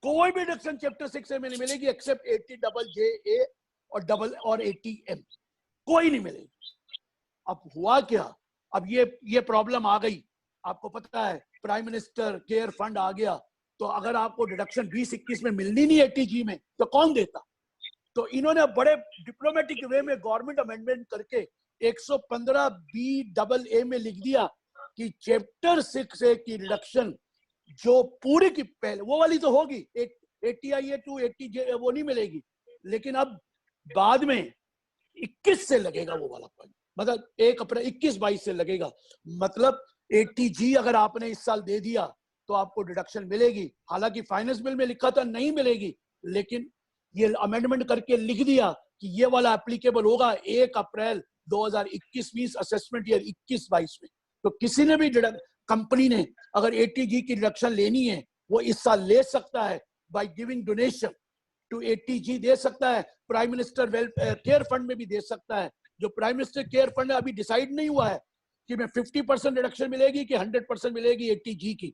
कोई भी डिडक्शन चैप्टर 6A में नहीं मिलेगी एक्सेप्ट 80JA और 80M, कोई नहीं मिलेगी। अब हुआ क्या, अब ये प्रॉब्लम आ गई। आपको पता है प्राइम मिनिस्टर केयर फंड आ गया, तो अगर आपको डिडक्शन 20-21 में मिलनी नहीं 80G में तो कौन देता? तो इन्होंने बड़े डिप्लोमेटिक वे में गवर्नमेंट अमेंडमेंट करके 115BAA में लिख दिया कि चैप्टर 6A की रिडक्शन जो पूरी की पहले वो वाली तो होगी, 80IA to 80J वो नहीं मिलेगी, लेकिन अब बाद में 21 से लगेगा वो वाला पॉइंट, मतलब 1 अप्रैल 21-22 से लगेगा। मतलब 80G अगर आपने इस साल दे दिया तो आपको डिडक्शन मिलेगी। हालांकि फाइनेंस बिल में लिखा था नहीं मिलेगी, लेकिन ये अमेंडमेंट करके लिख दिया कि ये वाला एप्लीकेबल होगा 1 अप्रैल 2021 असेसमेंट ईयर 21-22 में। तो किसी ने भी कंपनी ने अगर 80G की डिडक्शन लेनी है वो इस साल ले सकता है by giving donation to 80G, दे सकता है। प्राइम मिनिस्टर केयर फंड में भी दे सकता है। जो प्राइम मिनिस्टर केयर फंड अभी डिसाइड नहीं हुआ है कि मैं 50% डिडक्शन मिलेगी कि 100% मिलेगी 80G की,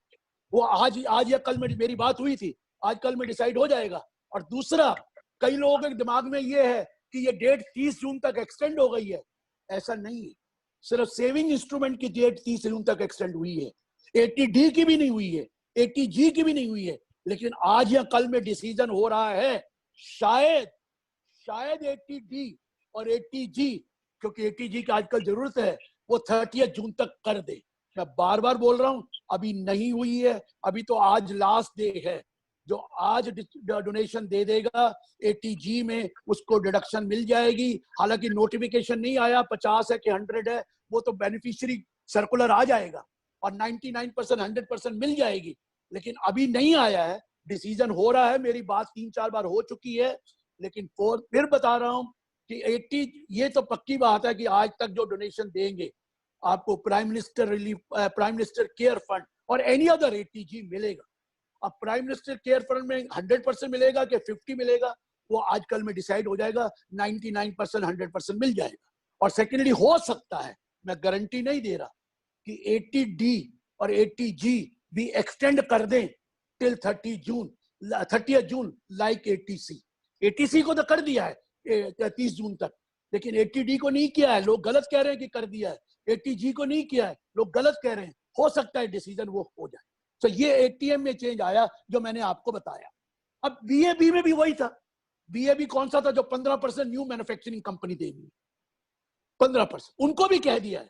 वो आज या कल में मेरी बात हुई थी, आज कल में डिसाइड हो जाएगा। और दूसरा, कई लोगों के दिमाग में ये है कि ये डेट 30 जून तक एक्सटेंड हो गई है। ऐसा नहीं है, सिर्फ सेविंग इंस्ट्रूमेंट की डेट 30 जून तक एक्सटेंड हुई है, 80D की भी नहीं हुई है, 80G की भी नहीं हुई है। लेकिन आज या कल में डिसीजन हो रहा है शायद 80D और 80G, क्योंकि 80G की आजकल जरूरत है, वो 30 जून तक कर दे। मैं बार बार बोल रहा हूं, अभी नहीं हुई है, अभी तो आज लास्ट डे है। जो आज डोनेशन दे देगा 80G में उसको डिडक्शन मिल जाएगी। हालांकि नोटिफिकेशन नहीं आया 50 है कि 100 है, वो तो बेनिफिशियरी सर्कुलर आ जाएगा और 99% 100% मिल जाएगी, लेकिन अभी नहीं आया है। डिसीजन हो रहा है, मेरी बात 3-4 बार हो चुकी है, लेकिन फिर बता रहा हूं कि 80 ये तो पक्की बात है कि आज तक जो डोनेशन देंगे आपको prime minister relief, prime minister care fund और एनी अदर 80G मिलेगा। अब प्राइम मिनिस्टर केयर फंड में 100% मिलेगा कि 50 मिलेगा, वो आजकल में डिसाइड हो जाएगा। 99% 100% मिल जाएगा। और सेकेंडली हो सकता है, मैं गारंटी नहीं दे रहा, कि 80D और 80G भी एक्सटेंड कर दें टिल 30 जून लाइक 80C। 80C को तो कर दिया है 30 जून तक, लेकिन 80D को नहीं किया है। लोग गलत कह रहे हैं कि कर दिया है, 80G को नहीं किया है, लोग गलत कह रहे हैं। हो सकता है डिसीजन वो हो जाए। तो ये ATM में चेंज आया जो मैंने आपको बताया। अब BAB में भी वही था। BAB कौन सा था? जो 15% न्यू मैन्युफैक्चरिंग कंपनी देगी, 15%। उनको भी कह दिया है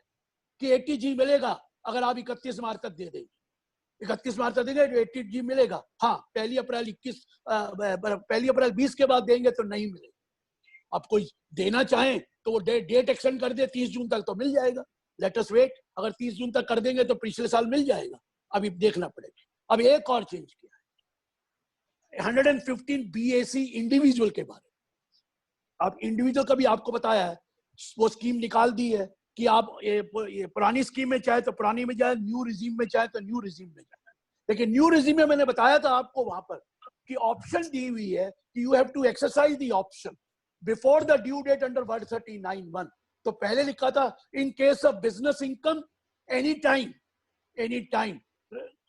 कि 80G मिलेगा अगर आप 31 मार्च तक दे देंगे। 31 मार्च तक देंगे तो 80G मिलेगा। हाँ, 1 अप्रैल 20 के बाद देंगे तो नहीं मिलेगा। अब कोई देना चाहे तो वो डेट एक्सटेंड कर दे 30 जून तक तो मिल जाएगा। Let us wait. अगर 30 जून तक कर देंगे तो पिछले साल मिल जाएगा, अभी देखना पड़ेगा। अब एक और चेंज किया है 115 BAC इंडिविजुअल के बारे में। अब इंडिविजुअल का भी आपको बताया है, वो स्कीम निकाल दी है कि आप ये पुरानी स्कीम में चाहे तो पुरानी में जाए, न्यू रिजीम में चाहे तो न्यू रिजीम में जाए। लेकिन न्यू रिजीम में मैंने बताया था आपको वहां पर कि ऑप्शन दी हुई है कि you have to exercise the option before the due date under 139(1). तो पहले लिखा था in case of business income any time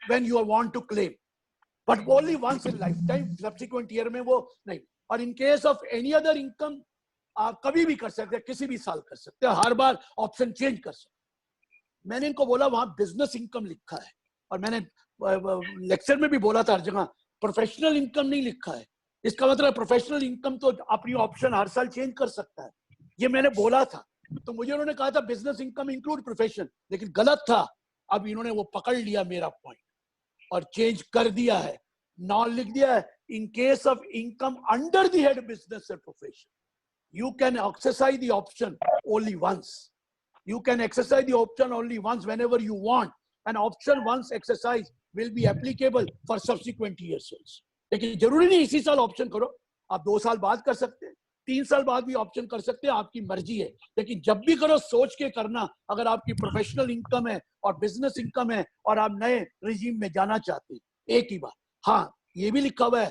when you want to claim, but only once in lifetime, subsequent year में वो नहीं। और in case of any other income आप कभी भी कर सकते हैं, किसी भी साल कर सकते हैं, हर बार ऑप्शन चेंज कर सकते। मैंने इनको बोला वहां बिजनेस इनकम लिखा है, और मैंने लेक्चर में भी बोला था हर जगह प्रोफेशनल इनकम नहीं लिखा है। इसका मतलब प्रोफेशनल इनकम तो अपनी ऑप्शन हर साल चेंज कर सकता है, ये मैंने बोला था। तो मुझे उन्होंने कहा था बिजनेस इनकम इंक्लूड प्रोफेशन, लेकिन गलत था। अब इन्होंने वो पकड़ लिया मेरा पॉइंट और चेंज कर दिया है। नाउ लिख दिया है इन case of income under the head business और profession you can exercise the option only once. You can exercise the option only once whenever you want, and option once exercised will be applicable for subsequent years also. लेकिन जरूरी नहीं इसी साल option करो, आप 2 साल बाद कर सकते हैं, 3 साल बाद भी ऑप्शन कर सकते हैं, आपकी मर्जी है। लेकिन जब भी करो सोच के करना, अगर आपकी प्रोफेशनल इनकम है और बिजनेस इनकम है और आप नए रिजीम में जाना चाहते हैं। एक ही बात। हाँ, ये भी लिखा हुआ है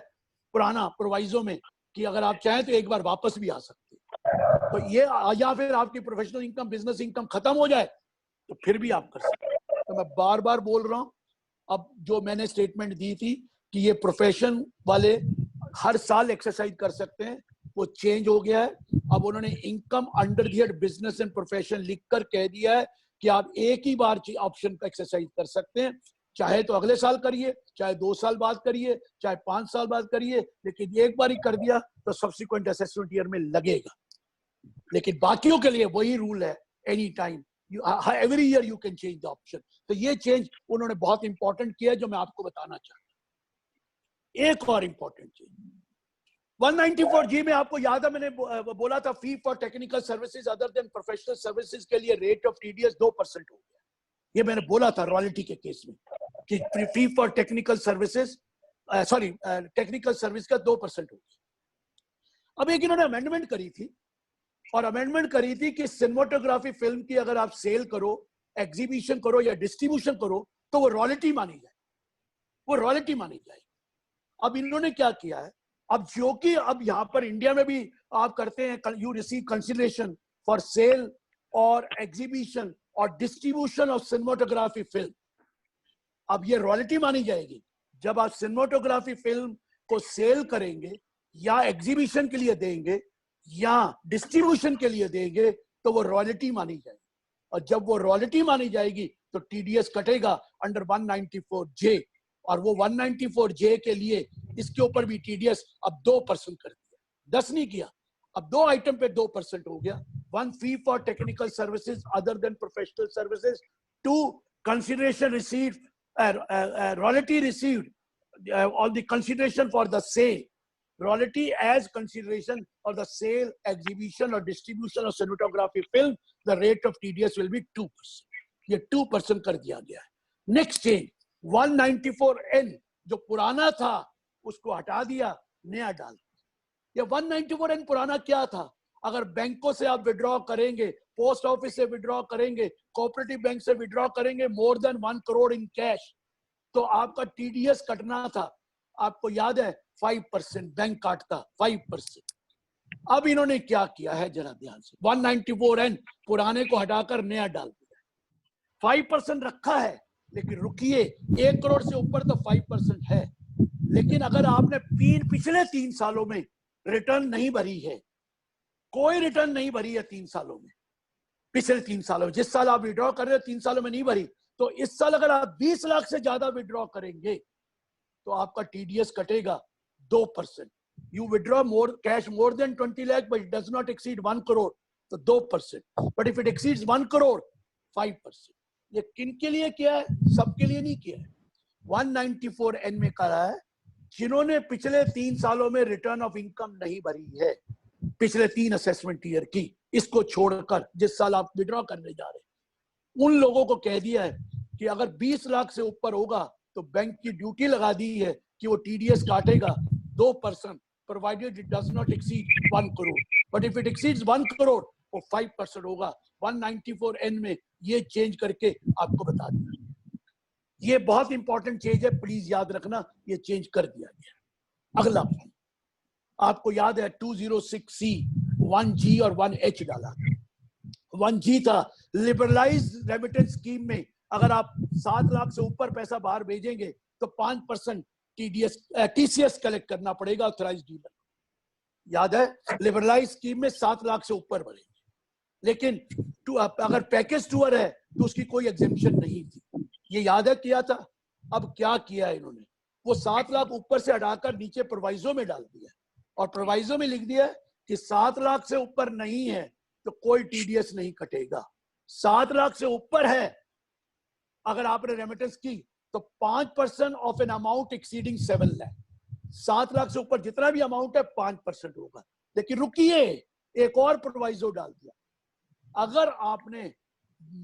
पुराना प्रोवाइजो में कि अगर आप चाहें तो एक बार वापस भी आ सकते हैं। तो ये या फिर आपकी प्रोफेशनल इनकम, बिजनेस इनकम खत्म हो जाए तो फिर भी आप कर सकते हैं। तो मैं बार बार बोल रहा हूं, अब जो मैंने स्टेटमेंट दी थी कि ये प्रोफेशन वाले हर साल एक्सरसाइज कर सकते हैं, वो चेंज हो गया है। अब उन्होंने income under the head business and profession लिखकर कह दिया है कि आप एक ही बार ऑप्शन का एक्सरसाइज कर सकते हैं, चाहे तो अगले साल करिए, चाहे 2 साल बाद करिए, चाहे 5 साल बाद करिए, लेकिन एक बार ही कर दिया तो सब्सिक्वेंट असेसमेंट ईयर में लगेगा। लेकिन बाकियों के लिए वही रूल है, any time every year you can change the option. तो ये चेंज उन्होंने बहुत इंपॉर्टेंट किया जो मैं आपको बताना चाहता हूं। एक और इंपॉर्टेंट चेंज 194G में आपको याद है मैंने बोला था fee for technical services other than professional services के लिए रेट ऑफ टीडीएस 2% हो गया। ये मैंने बोला था रॉयल्टी के केस में कि fee for technical services technical service का 2% हो गया। अब एक इन्होंने अमेंडमेंट करी थी, और अमेंडमेंट करी थी कि सिनेमेटोग्राफी फिल्म की अगर आप सेल करो, एग्जीबिशन करो या डिस्ट्रीब्यूशन करो तो वो रॉयल्टी मानी जाए, वो रॉयल्टी मानी जाएगी। अब इन्होंने क्या किया है, अब जो कि अब यहां पर इंडिया में भी आप करते हैं, you receive consideration for sale और एग्जीबिशन और डिस्ट्रीब्यूशन ऑफ सिनेमेटोग्राफी फिल्म। अब ये रॉयल्टी मानी जाएगी। जब आप सिनेमेटोग्राफी फिल्म को सेल करेंगे या एग्जीबिशन के लिए देंगे या डिस्ट्रीब्यूशन के लिए देंगे तो वो रॉयल्टी मानी जाएगी, और जब वो रॉयल्टी मानी जाएगी तो टीडीएस कटेगा अंडर 194J, और वो 194J के लिए इसके ऊपर भी टीडीएस अब 2% कर दिया, 10 नहीं किया, अब 2 आइटम पे 2% हो गया। 1 fee for technical services other than professional services, 2 consideration received, royalty received on the consideration for the sale, royalty as consideration for the sale, exhibition or distribution of cinematography film, the rate of TDS will be 2%. ये 2% कर दिया गया है। Next change 194N जो पुराना था उसको हटा दिया, नया डाल दिया। ये 194N पुराना क्या था, अगर बैंकों से आप विड्रॉ करेंगे, पोस्ट ऑफिस से विड्रॉ करेंगे, कोऑपरेटिव बैंक से विड्रॉ करेंगे more than 1 crore in cash, तो आपका टीडीएस कटना था, आपको याद है 5%, बैंक काटता 5%। अब इन्होंने क्या किया है जरा ध्यान से, 194N पुराने को हटाकर नया डाल दिया, 5% रखा है, लेकिन रुकिए 1 करोड़ से ऊपर तो 5% है, लेकिन अगर आपने पिछले 3 सालों में रिटर्न नहीं भरी है, कोई रिटर्न नहीं भरी है 3 सालों में, पिछले 3 सालों में, जिस साल आप विड्रॉ कर रहे हो 3 सालों में नहीं भरी, तो इस साल अगर आप 20 लाख से ज्यादा विड्रॉ करेंगे तो आपका टीडीएस कटेगा 2%। You withdraw more cash more than 20 lakh but does not exceed 1 crore तो 2%, but if it exceeds 1 crore 5%। ये किन के लिए किया है, सबके लिए नहीं किया है। 194N में कहा है जिन्होंने पिछले 3 सालों में रिटर्न ऑफ इनकम नहीं भरी है, पिछले 3 असेसमेंट ईयर की, इसको छोड़कर जिस साल आप विड्रॉ करने जा रहे हैं, उन लोगों को कह दिया है कि अगर 20 लाख से ऊपर होगा तो बैंक की ड्यूटी लगा दी है कि वो टीडीएस काटेगा 2%, provided it does not exceed 1 crore, but if it exceeds 1 crore वो 5% होगा। 194N में ये चेंज करके आपको बता दिया। ये बहुत इंपॉर्टेंट चेंज है, प्लीज याद रखना, ये चेंज कर दिया गया। अगला आपको याद है 206C 1G और 1H डाला। 1G था लिबरलाइज रेमिटेंस स्कीम में अगर आप 7 लाख से ऊपर पैसा बाहर भेजेंगे तो 5% टीसीएस कलेक्ट करना पड़ेगा ऑथराइज्ड डीलर। याद है, लिबरलाइज स्कीम में 7 लाख से ऊपर भरेंगे, लेकिन अगर पैकेज टूर है तो उसकी कोई एग्जेम्पशन नहीं थी। ये याद है किया था। अब क्या किया है इन्होंने, वो 7 लाख ऊपर से हटाकर नीचे प्रोवाइजो में डाल दिया, और प्रोवाइजो में लिख दिया कि 7 लाख से ऊपर नहीं है तो कोई टीडीएस नहीं कटेगा। 7 लाख से ऊपर है अगर आपने रेमिटेंस की तो 5% of an amount exceeding 7 lakh. 7 lakh से ऊपर जितना भी अमाउंट है 5% होगा। लेकिन रुकिए, एक और प्रोवाइजो डाल दिया, अगर आपने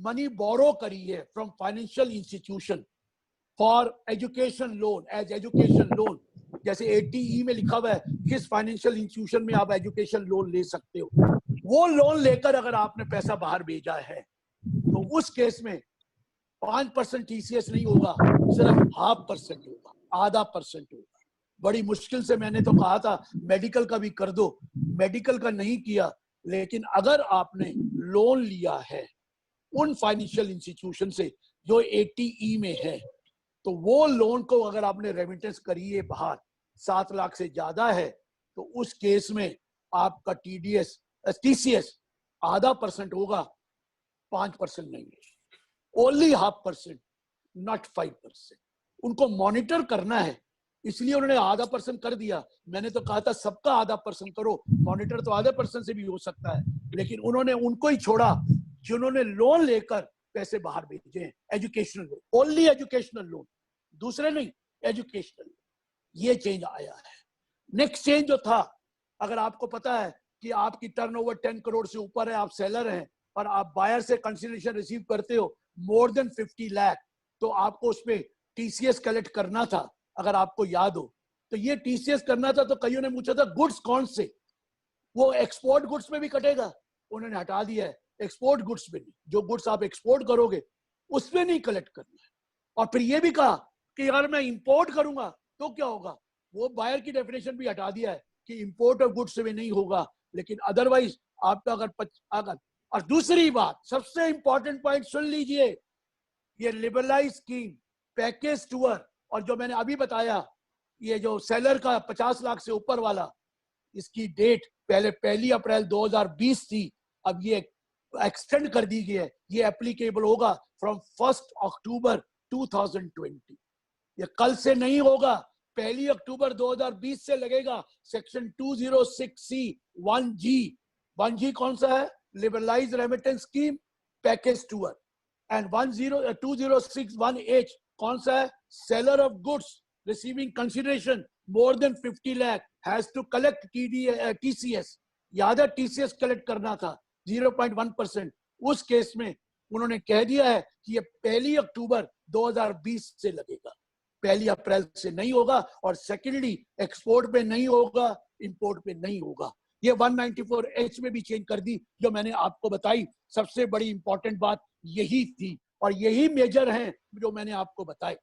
मनी बोरो करी है from financial institution for education loan, as education loan, जैसे 80E में लिखा हुआ है किस फाइनेंशियल इंस्टीट्यूशन में आप एजुकेशन लोन ले सकते हो, वो लोन लेकर अगर आपने पैसा बाहर भेजा है तो उस केस में 5% टीसीएस नहीं होगा, सिर्फ 0.5% होगा, आधा % होगा। बड़ी मुश्किल से मैंने तो कहा था मेडिकल का भी कर दो, मेडिकल का नहीं किया। लेकिन अगर आपने लोन लिया है उन फाइनेंशियल इंस्टीट्यूशन से जो 80E में है, तो वो लोन को अगर आपने रेमिटेंस करी है बाहर 7 लाख से ज्यादा है, तो उस केस में आपका TCS आधा % होगा, 5% नहीं है, ओनली 0.5%, नॉट 5%। उनको मॉनिटर करना है, इसलिए उन्होंने आधा % कर दिया। मैंने तो कहा था सबका आधा % करो, मॉनिटर तो आधे % से भी हो सकता है, लेकिन उन्होंने उनको ही छोड़ा जिन्होंने लोन लेकर पैसे बाहर भेजे हैं, educational loan, only educational loan, दूसरे नहीं, एजुकेशनल। ये चेंज आया है। नेक्स्ट चेंज जो था, अगर आपको पता है कि आपकी टर्नओवर 10 करोड़ से ऊपर है, आप सेलर हैं और आप बायर से कंसिडरेशन रिसीव करते हो मोर देन 50 लाख, तो आपको उसमें TCS कलेक्ट करना था। अगर आपको याद हो तो ये TCS करना था, तो कईयों ने पूछा था गुड्स कौन से, वो एक्सपोर्ट गुड्स में भी कटेगा, उन्होंने हटा दिया है, एक्सपोर्ट गुड्स में नहीं, जो गुड्स आप एक्सपोर्ट करोगे उसमें नहीं कलेक्ट करना है। और फिर ये भी कहा कि अगर मैं इंपोर्ट करूंगा तो क्या होगा, वो बायर की डेफिनेशन भी हटा दिया है कि इंपोर्ट ऑफ गुड्स में नहीं होगा, लेकिन अदरवाइज आपका अगर और दूसरी बात, सबसे इंपॉर्टेंट पॉइंट सुन लीजिए, ये लिबरलाइज स्कीम, पैकेज टूर, और जो मैंने अभी बताया ये जो सेलर का 50 लाख से ऊपर वाला, इसकी डेट पहले 1 अप्रैल 2020 थी, अब ये एक्सटेंड कर दी गई है, ये एप्लीकेबल होगा फ्रॉम 1 अक्टूबर 2020। ये कल से नहीं होगा, 1 अक्टूबर 2020 से लगेगा। सेक्शन 206C 1G कौन सा है, liberalised remittance scheme, package tour, and 206(1H) कौन सा है, seller of goods receiving consideration more than 50 lakh has to collect TCS। याद है TCS कलेक्ट करना था 0.1%। उस केस में उन्होंने कह दिया है कि ये 1 अक्टूबर 2020 से लगेगा, 1 अप्रैल से नहीं होगा। और सेकेंडली एक्सपोर्ट पे नहीं होगा, इंपोर्ट पे नहीं होगा। ये 194H में भी चेंज कर दी, जो मैंने आपको बताई। सबसे बड़ी इंपॉर्टेंट बात यही थी, और यही मेजर हैं जो मैंने आपको बताए।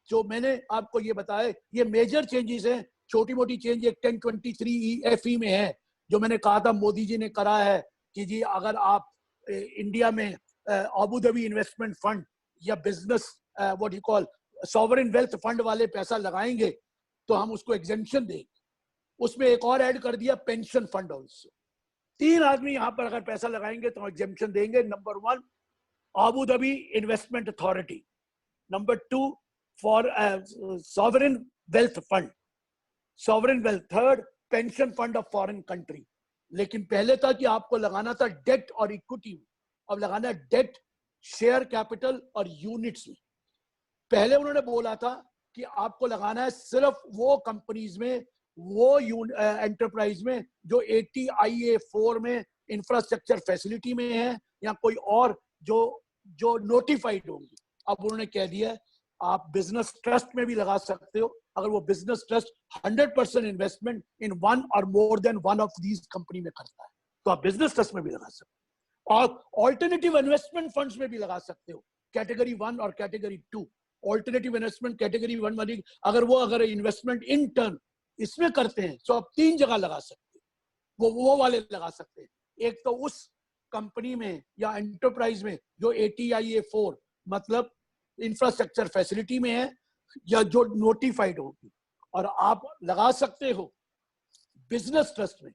जो मैंने आपको ये बताया ये मेजर चेंजेस हैं। छोटी मोटी चेंज एक 1023FE में है, जो मैंने कहा था मोदी जी ने करा है कि जी अगर आप इंडिया में अबू धाबी इन्वेस्टमेंट फंड या business what you call sovereign wealth fund वाले पैसा लगाएंगे तो हम उसको एग्जेम्पशन देंगे। उसमें एक और ऐड कर दिया, पेंशन फंड ऑल्सो। 3 आदमी यहाँ पर अगर पैसा लगाएंगे तो एग्जेम्पशन देंगे। Number 1 Abu Dhabi investment authority, number 2 for sovereign wealth fund, sovereign wealth, third pension fund of foreign country. लेकिन पहले था कि आपको लगाना था डेट और इक्विटी, अब लगाना है डेट, शेयर कैपिटल और यूनिट्स में। पहले उन्होंने बोला था कि आपको लगाना है सिर्फ वो कंपनीज में, वो एंटरप्राइज में जो 80IA4 में इंफ्रास्ट्रक्चर फैसिलिटी में है या कोई और जो नोटिफाइड होंगी। अब उन्होंने कह दिया आप बिजनेस ट्रस्ट में भी लगा सकते हो, अगर वो business trust 100% investment in one or more than one of these company में करता है तो आप बिजनेस ट्रस्ट में भी लगा सकते हो। और ऑल्टरनेटिव इन्वेस्टमेंट फंड्स में भी लगा सकते हो, कैटेगरी 1 और कैटेगरी 2। ऑल्टरनेटिव इन्वेस्टमेंट कैटेगरी 1 वाली अगर इन्वेस्टमेंट इन टर्न इसमें करते हैं तो आप 3 जगह लगा सकते हो, वो वाले लगा सकते हैं। एक तो उस कंपनी में या एंटरप्राइज में जो 80IA4 मतलब इंफ्रास्ट्रक्चर फैसिलिटी में है या जो नोटिफाइड होगी, और आप लगा सकते हो बिजनेस ट्रस्ट में,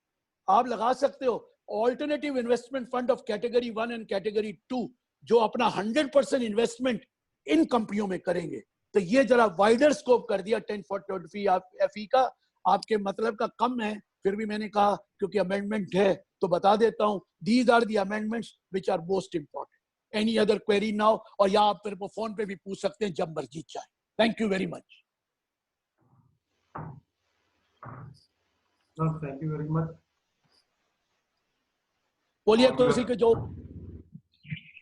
आप लगा सकते हो alternative investment fund of category 1 and category 2 जो अपना 100% इन्वेस्टमेंट इन कंपनियों में करेंगे। तो ये जरा वाइडर स्कोप कर दिया 1040FE का। आपके मतलब का कम है, फिर भी मैंने कहा क्योंकि अमेंडमेंट है तो बता देता हूं। These are the amendments which are most important. Any other query now, और या आप मेरे को फोन पे भी पूछ सकते हैं जब मर्जी चाहे। Thank you very much. Thank you very much. बोलिए किसी के जो।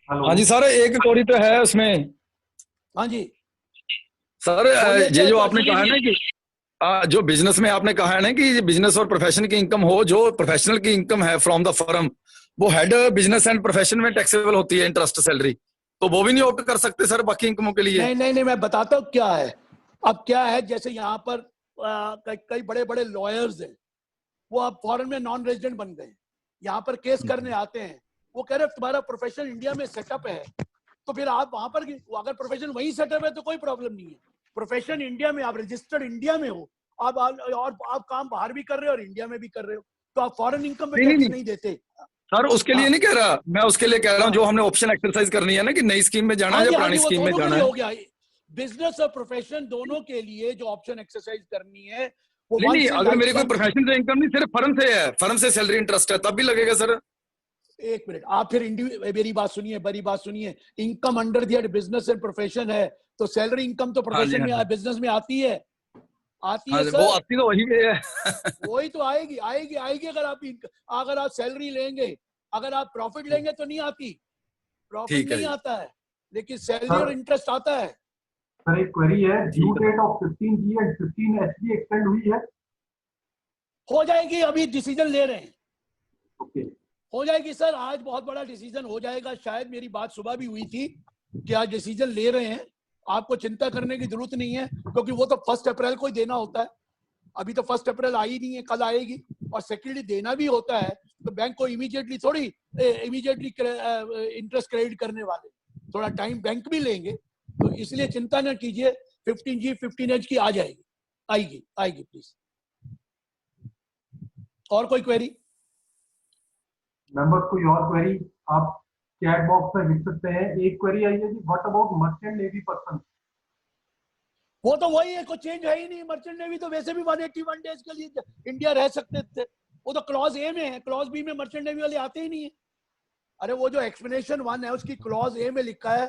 हाँ जी सर, एक क्वेरी तो है उसमें। हाँ जी सर, ये जो आपने कहा है ना कि जो बिजनेस में आपने कहा है ना कि बिजनेस और प्रोफेशन की इनकम हो, जो प्रोफेशनल की इनकम है फ्रॉम द फर्म, वो हेड बिजनेस एंड प्रोफेशन में टैक्सेबल होती है इंटरेस्ट सैलरी, तो वो भी नहीं ऑप्ट कर सकते सर बाकी इनकमों के लिए? नहीं, मैं बताता हूँ क्या है। अब क्या है, जैसे यहाँ पर कई बड़े बड़े लॉयर्स हैं, वो अब फॉरेन में नॉन रेजिडेंट बन गए, यहाँ पर केस करने आते हैं। वो कह रहे तुम्हारा प्रोफेशन इंडिया में सेटअप है, तो फिर आप वहां पर, अगर प्रोफेशन वही सेटअप है तो कोई प्रॉब्लम नहीं है। प्रोफेशन इंडिया में, आप रजिस्टर्ड इंडिया में हो, और आप काम बाहर भी कर रहे हो और इंडिया में भी कर रहे हो, तो आप फॉरेन इनकम पे टैक्स नहीं देते। सर उसके लिए नहीं कह रहा मैं, उसके लिए कह रहा हूँ जो हमने ऑप्शन एक्सरसाइज करनी है ना, कि नई स्कीम में जाना है या पुरानी स्कीम में जाना है। हो गया, बिजनेस और प्रोफेशन दोनों के लिए जो ऑप्शन एक्सरसाइज करनी है वो नहीं, अगर मेरे कोई प्रोफेशन से इनकम नहीं, सिर्फ फर्म से है, फर्म से सैलरी इंटरेस्ट है, तब भी लगेगा सर? एक मिनट, आप फिर मेरी बात सुनिए, income under the business and profession है, तो सैलरी इनकम तो प्रोफेशन में, बिजनेस में आती है सर। वो आती तो वही है। वही तो आएगी। अगर आप सैलरी लेंगे, अगर आप प्रॉफिट लेंगे तो नहीं आती, प्रॉफिट नहीं आता है, लेकिन सैलरी और इंटरेस्ट आता है। सर एक क्वेरी है, due date of 15G and 15HG extend हुई है? हो जाएगी, अभी डिसीजन ले रहे हैं। ओके, हो जाएगी सर, आज बहुत बड़ा डिसीजन हो जाएगा। शायद मेरी बात सुबह भी हुई थी कि आज डिसीजन ले रहे हैं, आपको चिंता करने की जरूरत नहीं है, क्योंकि वो तो 1 अप्रैल को ही देना होता है। अभी तो 1 अप्रैल आई नहीं है, कल आएगी। और सेकेंडली देना भी होता है तो बैंक को इमीडिएटली इंटरेस्ट क्रेडिट करने वाले, थोड़ा टाइम बैंक भी लेंगे, तो इसलिए चिंता न कीजिए। 15G 15H की आ जाएगी, आएगी प्लीज। और कोई क्वेरी? मेंबर्स कोई और क्वेरी आप चैट बॉक्स में लिख सकते हैं। एक क्वेरी आई है जी, what about merchant navy person? वो तो वही है, कोई चेंज है ही नहीं। मर्चेंट नेवी तो वैसे भी 181 डेज के लिए इंडिया रह सकते थे, वो तो क्लॉज ए में है, क्लॉज बी में मर्चेंट नेवी वाले आते ही नहीं है। अरे वो जो एक्सप्लेनेशन 1 है उसकी क्लॉज ए में लिखा है,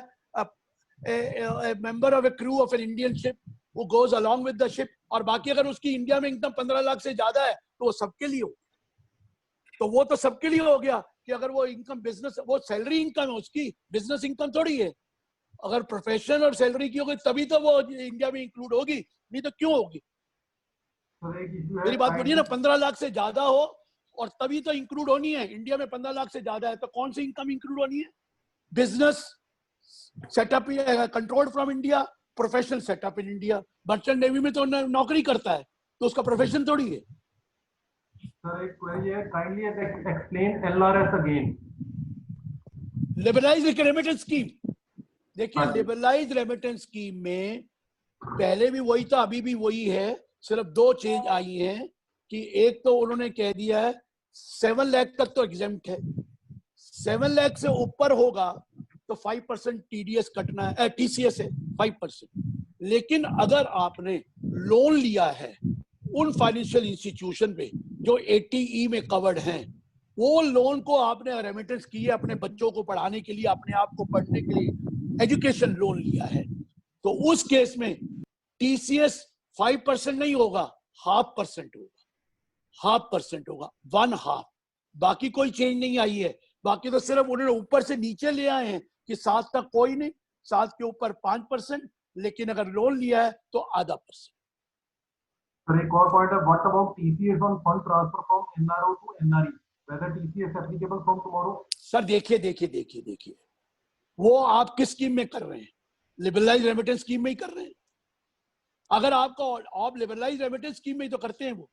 member of a crew of an Indian ship वो goes along with the ship, और बाकी अगर उसकी इंडिया में इनकम 15 लाख से ज्यादा है तो वो सबके लिए हो, तो वो तो सबके लिए हो गया कि अगर वो इनकम बिजनेस, वो सैलरी इनकम है उसकी, बिजनेस इनकम थोड़ी है। अगर प्रोफेशन और सैलरी की होगी तभी तो वो इंडिया में इंक्लूड होगी, नहीं तो क्यों होगी? मेरी बात बोलिए ना, 15 लाख से ज्यादा हो और तभी तो इंक्लूड होनी है। इंडिया में 15 लाख से ज्यादा है तो कौन सी इनकम इंक्लूड होनी है? Business setup controlled from India, professional setup in India. Merchant navy में तो नौकरी करता है, तो उसका प्रोफेशन थोड़ी है। सर एक क्वेरी है, kindly explain LRS again. Liberalised remittance scheme, देखिए लिबरलाइज्ड रेमिटेंस स्कीम में पहले भी वही था, अभी भी वही है, सिर्फ 2 चेंज आई हैं कि एक तो उन्होंने कह दिया है 7 लाख तक तो एग्जेम्प्ट है, 7 लाख से ऊपर होगा तो 5% TDS कटना है, TCS है 5%। लेकिन अगर आपने लोन लिया है उन फाइनेंशियल इंस्टीट्यूशन पे जो 80E में कवर्ड हैं, वो लोन को आपने रेमिटेंस की है अपने बच्चों को पढ़ाने के लिए, अपने आप को पढ़ने के लिए, एजुकेशन लोन लिया है, तो उस केस में TCS 5% नहीं होगा, 0.5% होगा, 0.5% होगा, 1/2। बाकी कोई चेंज नहीं आई है। बाकी तो सिर्फ उन्होंने ऊपर से नीचे ले आए हैं कि 7 तक कोई नहीं, 7 के ऊपर 5%, लेकिन अगर लोन लिया है तो 0.5%। सर एक और पॉइंट है, what about TCS on fund transfer from NRO to NRE, whether TCS applicable from tomorrow? Sir देखिए, वो आप किस स्कीम में कर रहे हैं? लिबरलाइज रेमिटेंस स्कीम में ही कर रहे हैं। अगर आप लिबरलाइज रेमिटेंस स्कीम में ही तो करते हैं वो,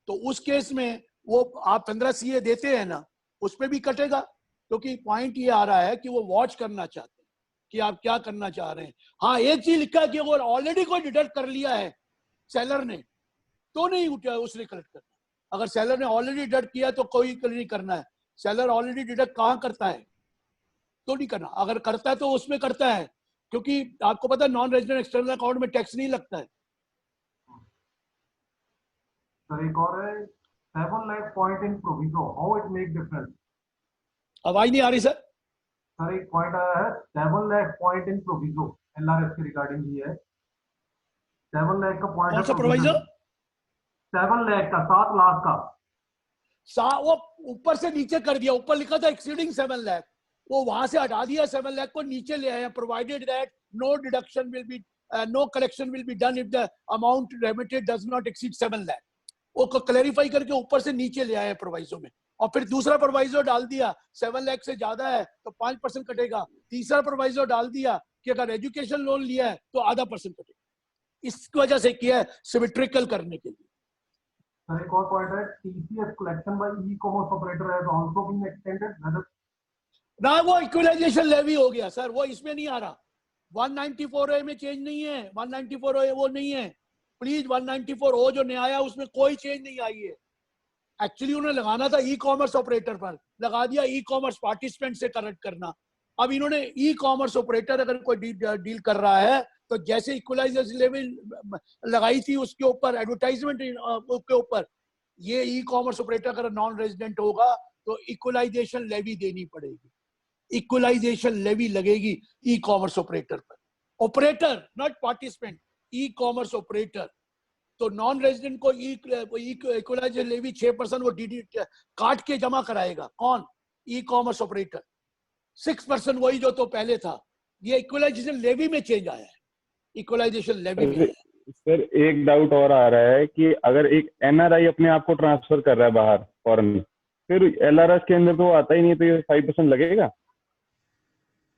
तो उस केस में वो आप 15 CA देते हैं ना, उस पर भी कटेगा, क्योंकि पॉइंट ये आ रहा है कि वो वॉच करना चाहते हैं कि आप क्या करना चाह रहे हैं। हाँ, एक चीज लिखा है कि अगर ऑलरेडी कोई डिडक्ट कर लिया है सेलर ने तो नहीं उसने कलेक्ट करना। अगर सेलर ने ऑलरेडी डिडक्ट किया तो कोई नहीं करना है। सेलर ऑलरेडी डिडक्ट कहाँ करता है तो नहीं करना, अगर करता है तो उसमें करता है, क्योंकि आपको पता है नॉन रेजिडेंट एक्सटर्नल अकाउंट में टैक्स नहीं लगता है। सर एक और है, 7 lakh point in proviso, how it make difference? आवाज नहीं आ रही सर। सर एक पॉइंट आया है, 7 lakh point in proviso, LRS के रिगार्डिंग ही है। 7 लाख का पॉइंट, कौन सा प्रोविजो? 7 लाख का, 7 लाख का। वो ऊपर से नीचे कर दिया, ऊपर लिखा था एक्सीडिंग 7 लाख, वो वहां से हटा दिया, 7 लाख को नीचे ले आया। Provided that no deduction will be, no collection will be done if the amount remitted does not exceed 7 lakh. वो क्लैरिफाई करके ऊपर से नीचे ले आया प्रोवाइजो में। और फिर दूसरा प्रोवाइजो डाल दिया 7 लाख से ज्यादा है तो 5% कटेगा। तीसरा प्रोवाइजो डाल दिया कि अगर एजुकेशन लोन लिया है तो 0.5% कटेगा। इसकी वजह से किया है, सिमेट्रिकल करने के लिए। सर एक और पॉइंट है, TCS collection by e-commerce operator has also been extended, whether ना वो इक्वलाइजेशन लेवी हो गया सर, वो इसमें नहीं आ रहा। 194A में चेंज नहीं है, 194A वो नहीं है प्लीज। 194O जो नया आया उसमें कोई चेंज नहीं आई है। एक्चुअली उन्हें लगाना था ई कॉमर्स ऑपरेटर पर, लगा दिया ई कॉमर्स पार्टिसिपेंट से करेक्ट करना। अब इन्होंने ई कॉमर्स ऑपरेटर अगर कोई डील कर रहा है तो जैसे इक्वलाइजेशन लेवल लगाई थी उसके ऊपर, एडवर्टाइजमेंट के ऊपर, ये ई कॉमर्स ऑपरेटर अगर नॉन रेजिडेंट होगा तो इक्वलाइजेशन लेवी देनी पड़ेगी। इक्वलाइजेशन लेवी लगेगी ई कॉमर्स ऑपरेटर पर, operator not participant, e commerce operator. तो नॉन रेजिडेंट को इक्वलाइजेशन लेवी 6% वो डीडी काट के जमा कराएगा। कौन? E commerce operator. 6% वही जो तो पहले था। ये इक्वलाइजेशन लेवी में चेंज आया है, इक्वलाइजेशन लेवी में। सर एक डाउट और आ रहा है कि अगर एक एनआरआई अपने आप को ट्रांसफर कर रहा है बाहर फॉरेन, फिर एलआरएस के अंदर तो आता ही नहीं, तो ये 5% लगेगा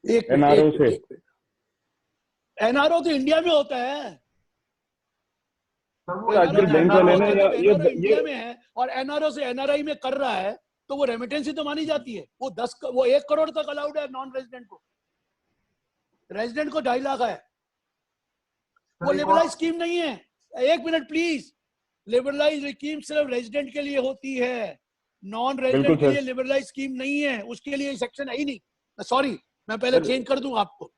एनआरओ से? एनआरओ तो इंडिया में होता है, आखिर बैंक वाले ने ये इंडिया में है और एनआरओ से एनआरआई में कर रहा है तो वो रेमिटेंस तो मानी जाती है। वो 1 करोड़ तक अलाउड है नॉन रेजिडेंट को, रेजिडेंट को 2.5 लाख है। वो लिबरलाइज स्कीम नहीं है। 1 मिनट प्लीज, लिबरलाइज स्कीम सिर्फ रेजिडेंट के लिए होती है, नॉन रेजिडेंट के लिए लिबरलाइज स्कीम नहीं है। उसके लिए सेक्शन है ही नहीं। सॉरी, मैं पहले चेंज कर दूं आपको।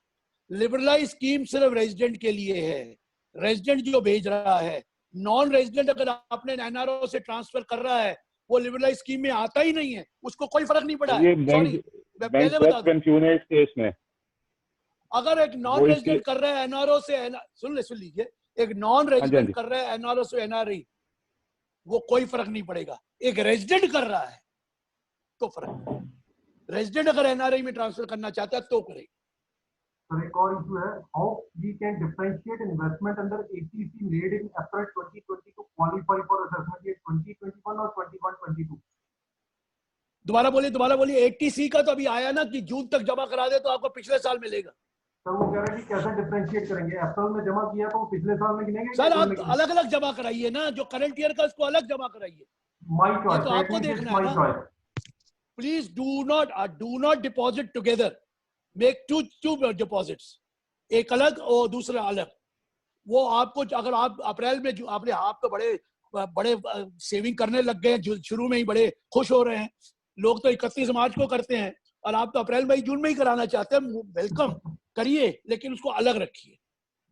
लिबरलाइज स्कीम सिर्फ रेजिडेंट के लिए है, रेजिडेंट जो भेज रहा है। नॉन रेजिडेंट अगर आपने एनआरओ से ट्रांसफर कर रहा है वो लिबरलाइज स्कीम में आता ही नहीं है, उसको कोई फर्क नहीं पड़ा है। सॉरी, मैं पहले बता दूं, अगर एक नॉन रेजिडेंट कर रहा है एनआरओ से, सुन लीजिए, एक नॉन रेजिडेंट कर रहा है एनआरओ से एनआरई, वो कोई फर्क नहीं पड़ेगा। एक रेजिडेंट कर रहा है तो फर्क। रेजिडेंट अगर एनआरई में ट्रांसफर करना चाहता है तो करेगा। सर एक और इशू है, how we can differentiate investment under ATC made in April 2020 to qualify for assessment in 2021 और 21-22? दोबारा बोलिए। एटीसी का तो अभी आया ना कि जून तक जमा करा दे तो आपको पिछले साल मिलेगा। सर वो कह रहे हैं कि कैसे डिफरेंशिएट करेंगे, अप्रैल में जमा किया तो वो पिछले साल में गिनेंगे? सर आप अलग अलग जमा कराइए ना, जो करंट ईयर का उसको अलग जमा कराइए। माय चॉइस, तो आपको देखना है ना। Please do not deposit together, make two deposits, एक अलग और दूसरा अलग। वो आपको अगर आप अप्रैल में आपने, आप तो बड़े सेविंग करने लग गए हैं, शुरू में ही बड़े खुश हो रहे हैं। लोग तो 31 मार्च को करते हैं और आप तो अप्रैल मई जून में ही कराना चाहते हैं। वेलकम करिए, लेकिन उसको अलग रखिए।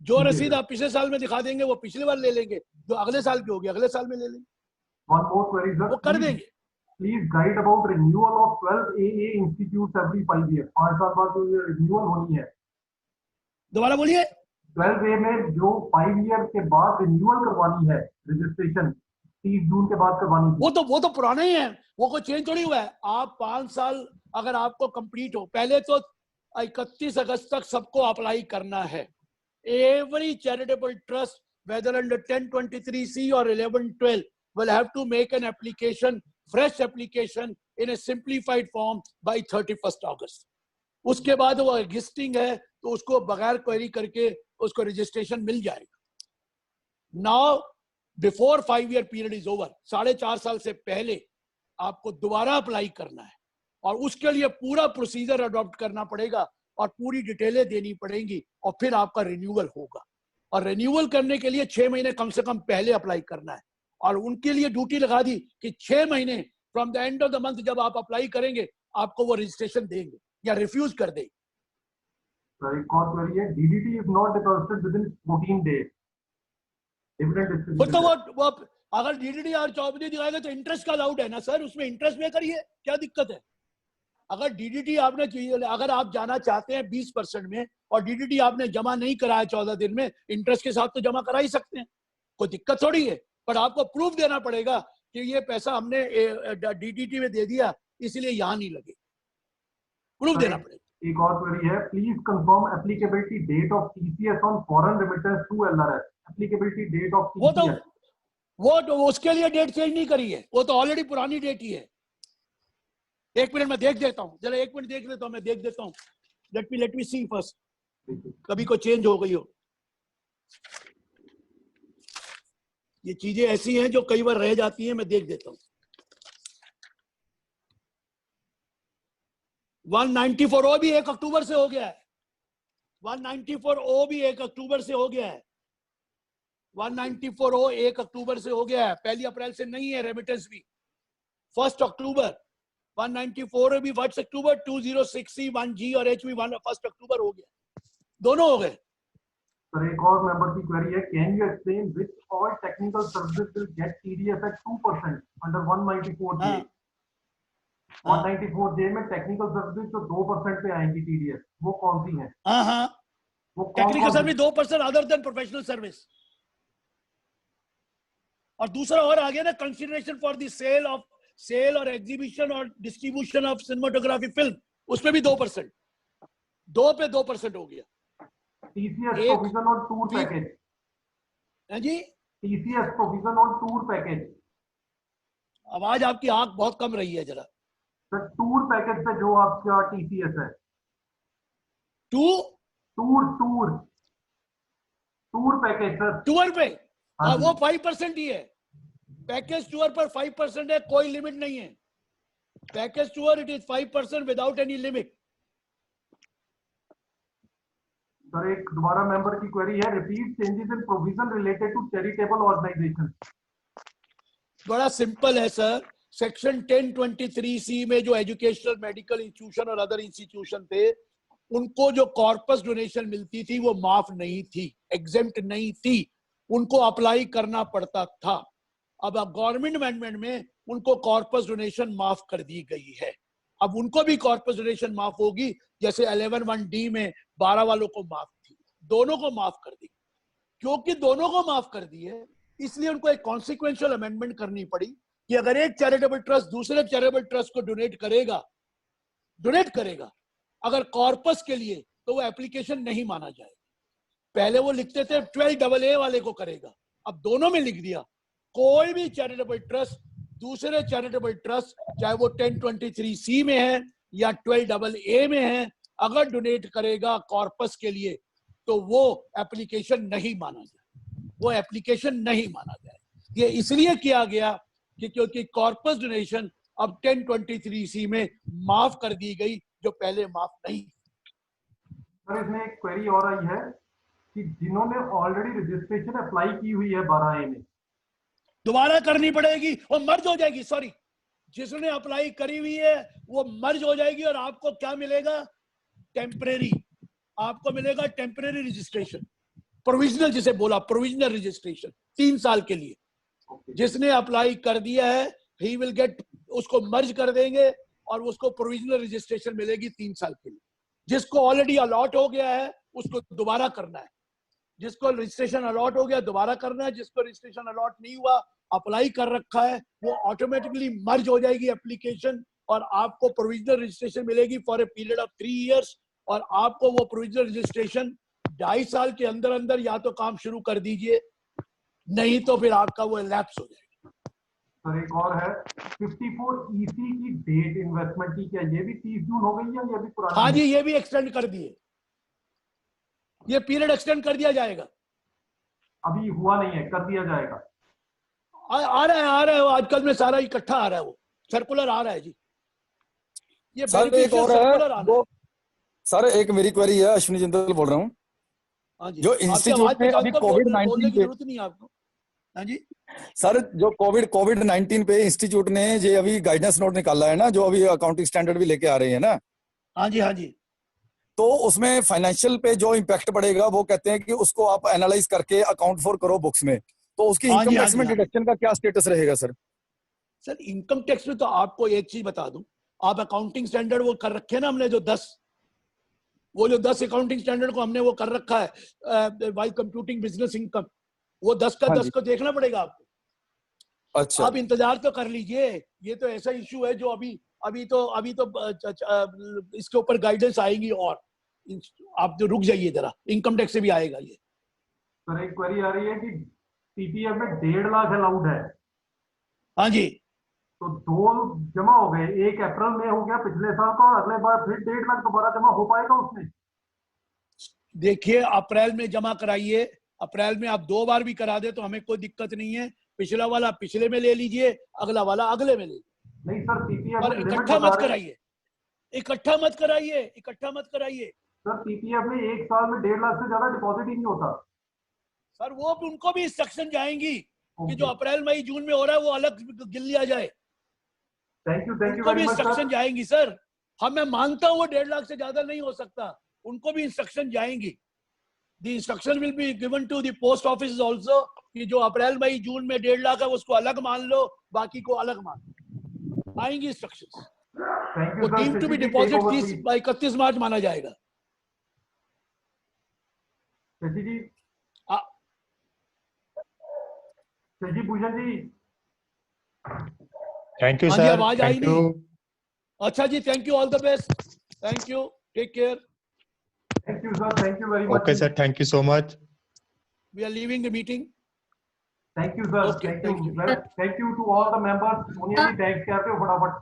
जो रसीद आप पिछले साल में दिखा देंगे वो पिछले बार ले लेंगे, जो अगले साल की होगी अगले साल में ले लेंगे। वन मोर क्वेरी सर, वो कर देंगे। Please guide about renewal of 12 AA institute every 5 year. 5 साल बाद जो रिन्यूअल होनी है, दोबारा बोलिए। 12A में जो 5 ईयर के बाद रिन्यूअल करवानी है, रजिस्ट्रेशन 30 जून के बाद करवानी थी। वो तो पुराना ही है, वो कोई चेंज थोड़ी हुआ है। आप 5 साल अगर आपको कंप्लीट हो, पहले तो 31 अगस्त तक सबको अप्लाई करना है। Every charitable trust whether under 1023C or 1112 will have to make an application, fresh application in a simplified form by 31st August. उसके बाद वो एग्जिस्टिंग है तो उसको बगैर क्वेरी करके उसको रजिस्ट्रेशन मिल जाएगा। Now before 5 year period is over, 4.5 साल से पहले आपको दोबारा अप्लाई करना है और उसके लिए पूरा प्रोसीजर अडॉप्ट करना पड़ेगा और पूरी डिटेलें देनी पड़ेंगी और फिर आपका रिन्यूअल होगा। और रिन्यूअल करने के लिए 6 महीने कम से कम पहले अप्लाई करना है और उनके लिए ड्यूटी लगा दी कि 6 महीने from the end of the month जब आप अप्लाई करेंगे आपको वो रजिस्ट्रेशन देंगे या रिफ्यूज कर देंगे। DDT is not deposited within 14 days. तो वो अगर DDT और 14 दिन दिखाएगा तो इंटरेस्ट का अलाउड है ना सर, उसमें इंटरेस्ट में करिए, क्या दिक्कत है? अगर DDT आपने, अगर आप जाना चाहते हैं 20% में और DDT आपने जमा नहीं कराया 14 दिन में, इंटरेस्ट के साथ तो जमा करा ही सकते हैं, कोई दिक्कत थोड़ी है। पर आपको प्रूफ देना पड़ेगा कि ये पैसा हमने DDT में दे दिया इसलिए यहाँ नहीं लगे, प्रूफ देना पड़ेगा। एक और क्वेरी है, please confirm applicability date of TCS on foreign remittance to LRS। Applicability date of TCS, वो तो उसके लिए डेट चेंज नहीं करी है, वो तो ऑलरेडी पुरानी डेट ही है। 1 मिनट में देख देता हूँ, जरा 1 मिनट देख लेता हूँ, मैं देख देता हूँ। लेट मी सी फर्स्ट, कभी को चेंज हो गई हो। ये चीजें ऐसी हैं जो कई बार रह जाती हैं, मैं देख देता हूं। 194O भी 1 अक्टूबर से हो गया है। 194O भी 1 अक्टूबर से हो गया है। 194O 1 अक्टूबर से हो गया है, 1 अप्रैल से नहीं है। रेमिटेंस भी 1 अक्टूबर। 194 भी 1 अक्टूबर, 206C 1G और H भी 1 अक्टूबर हो गया, दोनों हो गए। सर एक और मेंबर की क्वेरी है, can you explain which all technical services will get TDS at 2% under 194J? 194J में टेक्निकल सर्विस जो 2% पे आएंगी टीडीएस, वो कौन सी है? हाँ हाँ, वो technical service 2% other than professional service. और दूसरा और आ गया ना, कंसिडरेशन फॉर द सेल और एग्जीबिशन और डिस्ट्रीब्यूशन ऑफ सिनेमाटोग्राफी फिल्म, उसमें भी 2%, 2 पे 2% हो गया। TCS provision on tour package है जी, TCS provision on tour package. आवाज आपकी आंख बहुत कम रही है जरा। सर टूर पैकेज पे जो आपका टीसीएस है, टूर पैकेज सर, टूर पे हाँ वो 5% ही है। पैकेज टूर पर 5% है, कोई लिमिट नहीं है। Package tour it is 5% without any limit. Sir एक दोबारा मेंबर की क्वेरी है, repeat changes in provision related to charitable organisation. बड़ा सिंपल है सर, सेक्शन 1023C में जो एजुकेशनल, मेडिकल इंस्टीट्यूशन और अदर इंस्टीट्यूशन थे, उनको जो कॉर्पस डोनेशन मिलती थी वो माफ नहीं थी, एग्जेम्प्ट नहीं थी, उनको अप्लाई करना पड़ता था। अब गवर्नमेंट अमेंडमेंट में उनको कॉर्पस डोनेशन माफ कर दी गई है। अब उनको भी कॉर्पस डोनेशन माफ होगी, जैसे 11(1)D में 12 वालों को माफ थी, दोनों को माफ कर दी। क्योंकि दोनों को माफ कर दी है, इसलिए उनको एक कॉन्सिक्वेंशियल अमेंडमेंट करनी पड़ी कि अगर एक चैरिटेबल ट्रस्ट दूसरे चैरिटेबल ट्रस्ट को डोनेट करेगा अगर कॉर्पस के लिए, तो वो एप्लीकेशन नहीं माना जाएगा। पहले वो लिखते थे 12AA वाले को करेगा, अब दोनों में लिख दिया कोई भी चैरिटेबल ट्रस्ट दूसरे चैरिटेबल ट्रस्ट, चाहे वो 1023C में है या 12AA में है, अगर डोनेट करेगा कॉर्पस के लिए तो वो एप्लीकेशन नहीं माना जाए। ये इसलिए किया गया कि क्योंकि कॉर्पस डोनेशन अब 1023C में माफ कर दी गई, जो पहले माफ नहीं। सर इसमें एक क्वेरी और आई है कि जिन्होंने ऑलरेडी रजिस्ट्रेशन अप्लाई की हुई है 12A में, दोबारा करनी पड़ेगी और मर्ज हो जाएगी। सॉरी, जिसने अप्लाई करी हुई है वो मर्ज हो जाएगी और आपको क्या मिलेगा? टेम्परेरी, आपको मिलेगा टेम्परेरी रजिस्ट्रेशन, प्रोविजनल जिसे बोला, प्रोविजनल रजिस्ट्रेशन 3 साल के लिए। जिसने अप्लाई कर दिया है ही विल गेट, उसको मर्ज कर देंगे और उसको प्रोविजनल रजिस्ट्रेशन मिलेगी 3 साल के लिए। जिसको ऑलरेडी अलॉट हो गया है उसको दोबारा करना है, जिसको रजिस्ट्रेशन अलॉट हो गया दोबारा करना है, जिसको रजिस्ट्रेशन अलॉट नहीं हुआ, अप्लाई कर रखा है, वो ऑटोमेटिकली मर्ज हो जाएगी एप्लीकेशन और आपको प्रोविजनल रजिस्ट्रेशन मिलेगी for a period of 3 years. और आपको वो प्रोविजनल रजिस्ट्रेशन 2.5 साल के अंदर अंदर या तो काम शुरू कर दीजिए, नहीं तो फिर आपका वो लैप्स हो जाएगा। सर एक और है, 54EC की डेट इन्वेस्टमेंट की, क्या ये भी 30 जून हो गई है या ये भी पुरानी? हाँ जी, ये भी एक्सटेंड कर दिए, ये पीरियड एक्सटेंड कर दिया जाएगा। अभी हुआ नहीं है, कर दिया जाएगा। आ रहा है वो, आजकल में सारा इकट्ठा आ रहा है, वो सर्कुलर आ रहा है जी। ये सर एक और है वो, सर एक मेरी क्वेरी है, अश्विनी जिंदल बोल रहा हूँ। हाँ जी, जो इंस्टीट्यूट में अभी कोविड-19 पे, जरूरत नहीं आपको। हाँ जी सर जो कोविड-19 पे इंस्टीट्यूट ने जो अभी गाइडेंस नोट निकाला है ना, जो अभी अकाउंटिंग स्टैंडर्ड भी लेके आ रहे हैं ना, हाँ जी, तो उसमें फाइनेंशियल पे जो इम्पैक्ट पड़ेगा वो कहते हैं कि उसको आप एनालाइज करके अकाउंट फॉर करो बुक्स में, तो उसकी इनकम टैक्स में डिडक्शन का क्या स्टेटस रहेगा सर? सर इनकम टैक्स में तो आपको एक चीज बता दूं, आप अकाउंटिंग स्टैंडर्ड वो कर रखे हैं ना हमने, जो 10 अकाउंटिंग स्टैंडर्ड को हमने वो कर रखा है वाइल कंप्यूटिंग बिजनेस इनकम, वो 10 का 10 को देखना पड़ेगा आपको। अच्छा, आप इंतजार तो कर लीजिए, ये तो ऐसा इशू है जो अभी तो इसके ऊपर गाइडेंस आएगी और आप जो रुक जाइए जरा, इनकम टैक्स से भी आएगा ये। सर एक क्वेरी आ रही है कि टीपीएफ में 1.5 लाख अलाउड है। हाँ जी, तो 2 जमा हो गए, 1 अप्रैल में हो गया पिछले साल का, और अगले बार फिर 1.5 लाख दोबारा जमा हो पाएगा उसमें? देखिए अप्रैल में जमा कराइए, अप्रैल में आप 2 बार भी करा दे तो हमें कोई दिक्कत नहीं है। पिछला वाला पिछले में ले लीजिए, अगला वाला अगले में ले लीजिए। नहीं सर, पीपीएफ और इकट्ठा मत कराइए, इकट्ठा मत कराइए, इकट्ठा मत कराइए। सर पीपीएफ में 1 साल में 1.5 लाख से ज्यादा डिपॉजिट ही नहीं होता सर वो उनको भी इंस्ट्रक्शन जाएंगी कि जो अप्रैल मई जून में हो रहा है वो अलग गिन लिया जाए। थैंक यू उनको भी वेरी मच सर। इंस्ट्रक्शन जाएंगी सर। हाँ मैं मानता हूँ वो 1.5 लाख से ज्यादा नहीं हो सकता, उनको भी इंस्ट्रक्शन जाएंगी। The instruction will be given to the post office also कि जो अप्रैल मई जून में 1.5 लाख है उसको अलग मान लो, बाकी को अलग मान लो। आएंगी इंस्ट्रक्शंस। थैंक यू वो sir. Deem to be deposit 31 March माना जाएगा। शशि जी, आ- शशि भूषण जी, थैंक यू हाँ जी, सर, आवाज आई थैंक यू। नहीं। अच्छा जी, thank you, all the best, thank you, take care. Thank you sir, thank you very much. Okay sir, thank you so much. We are leaving the meeting. Thank you sir, Okay, thank thank you, you. Thank you to all the members. Sonia ji thanks कहते हो फटाफट।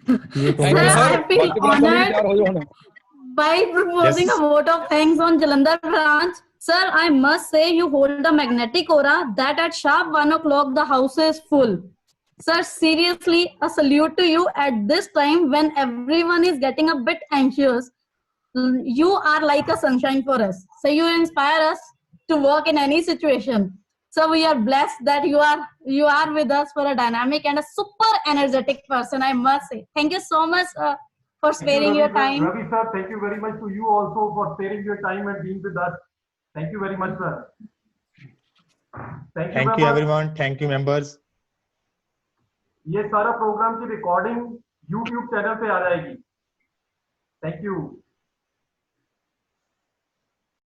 Thank you Sir, sir. I feel बाकी branch वाले भी honored तैयार हो जाओ ना। by proposing Yes. a vote of thanks on Jalandhar branch. Sir, I must say you hold a magnetic aura that at sharp 1 o'clock the house is full. Sir, seriously, a salute to you at this time when everyone is getting a bit anxious. You are like a sunshine for us. So you inspire us to work in any situation. So we are blessed that you are with us for a dynamic and a super energetic person, I must say. Thank you so much for sparing your time. Ravi sir, thank you very much to you also for sparing your time and being with us. Thank you very much sir. Thank you thank you everyone, thank you members. ये सारा programme की recording YouTube channel पे आ जाएगी। Thank you.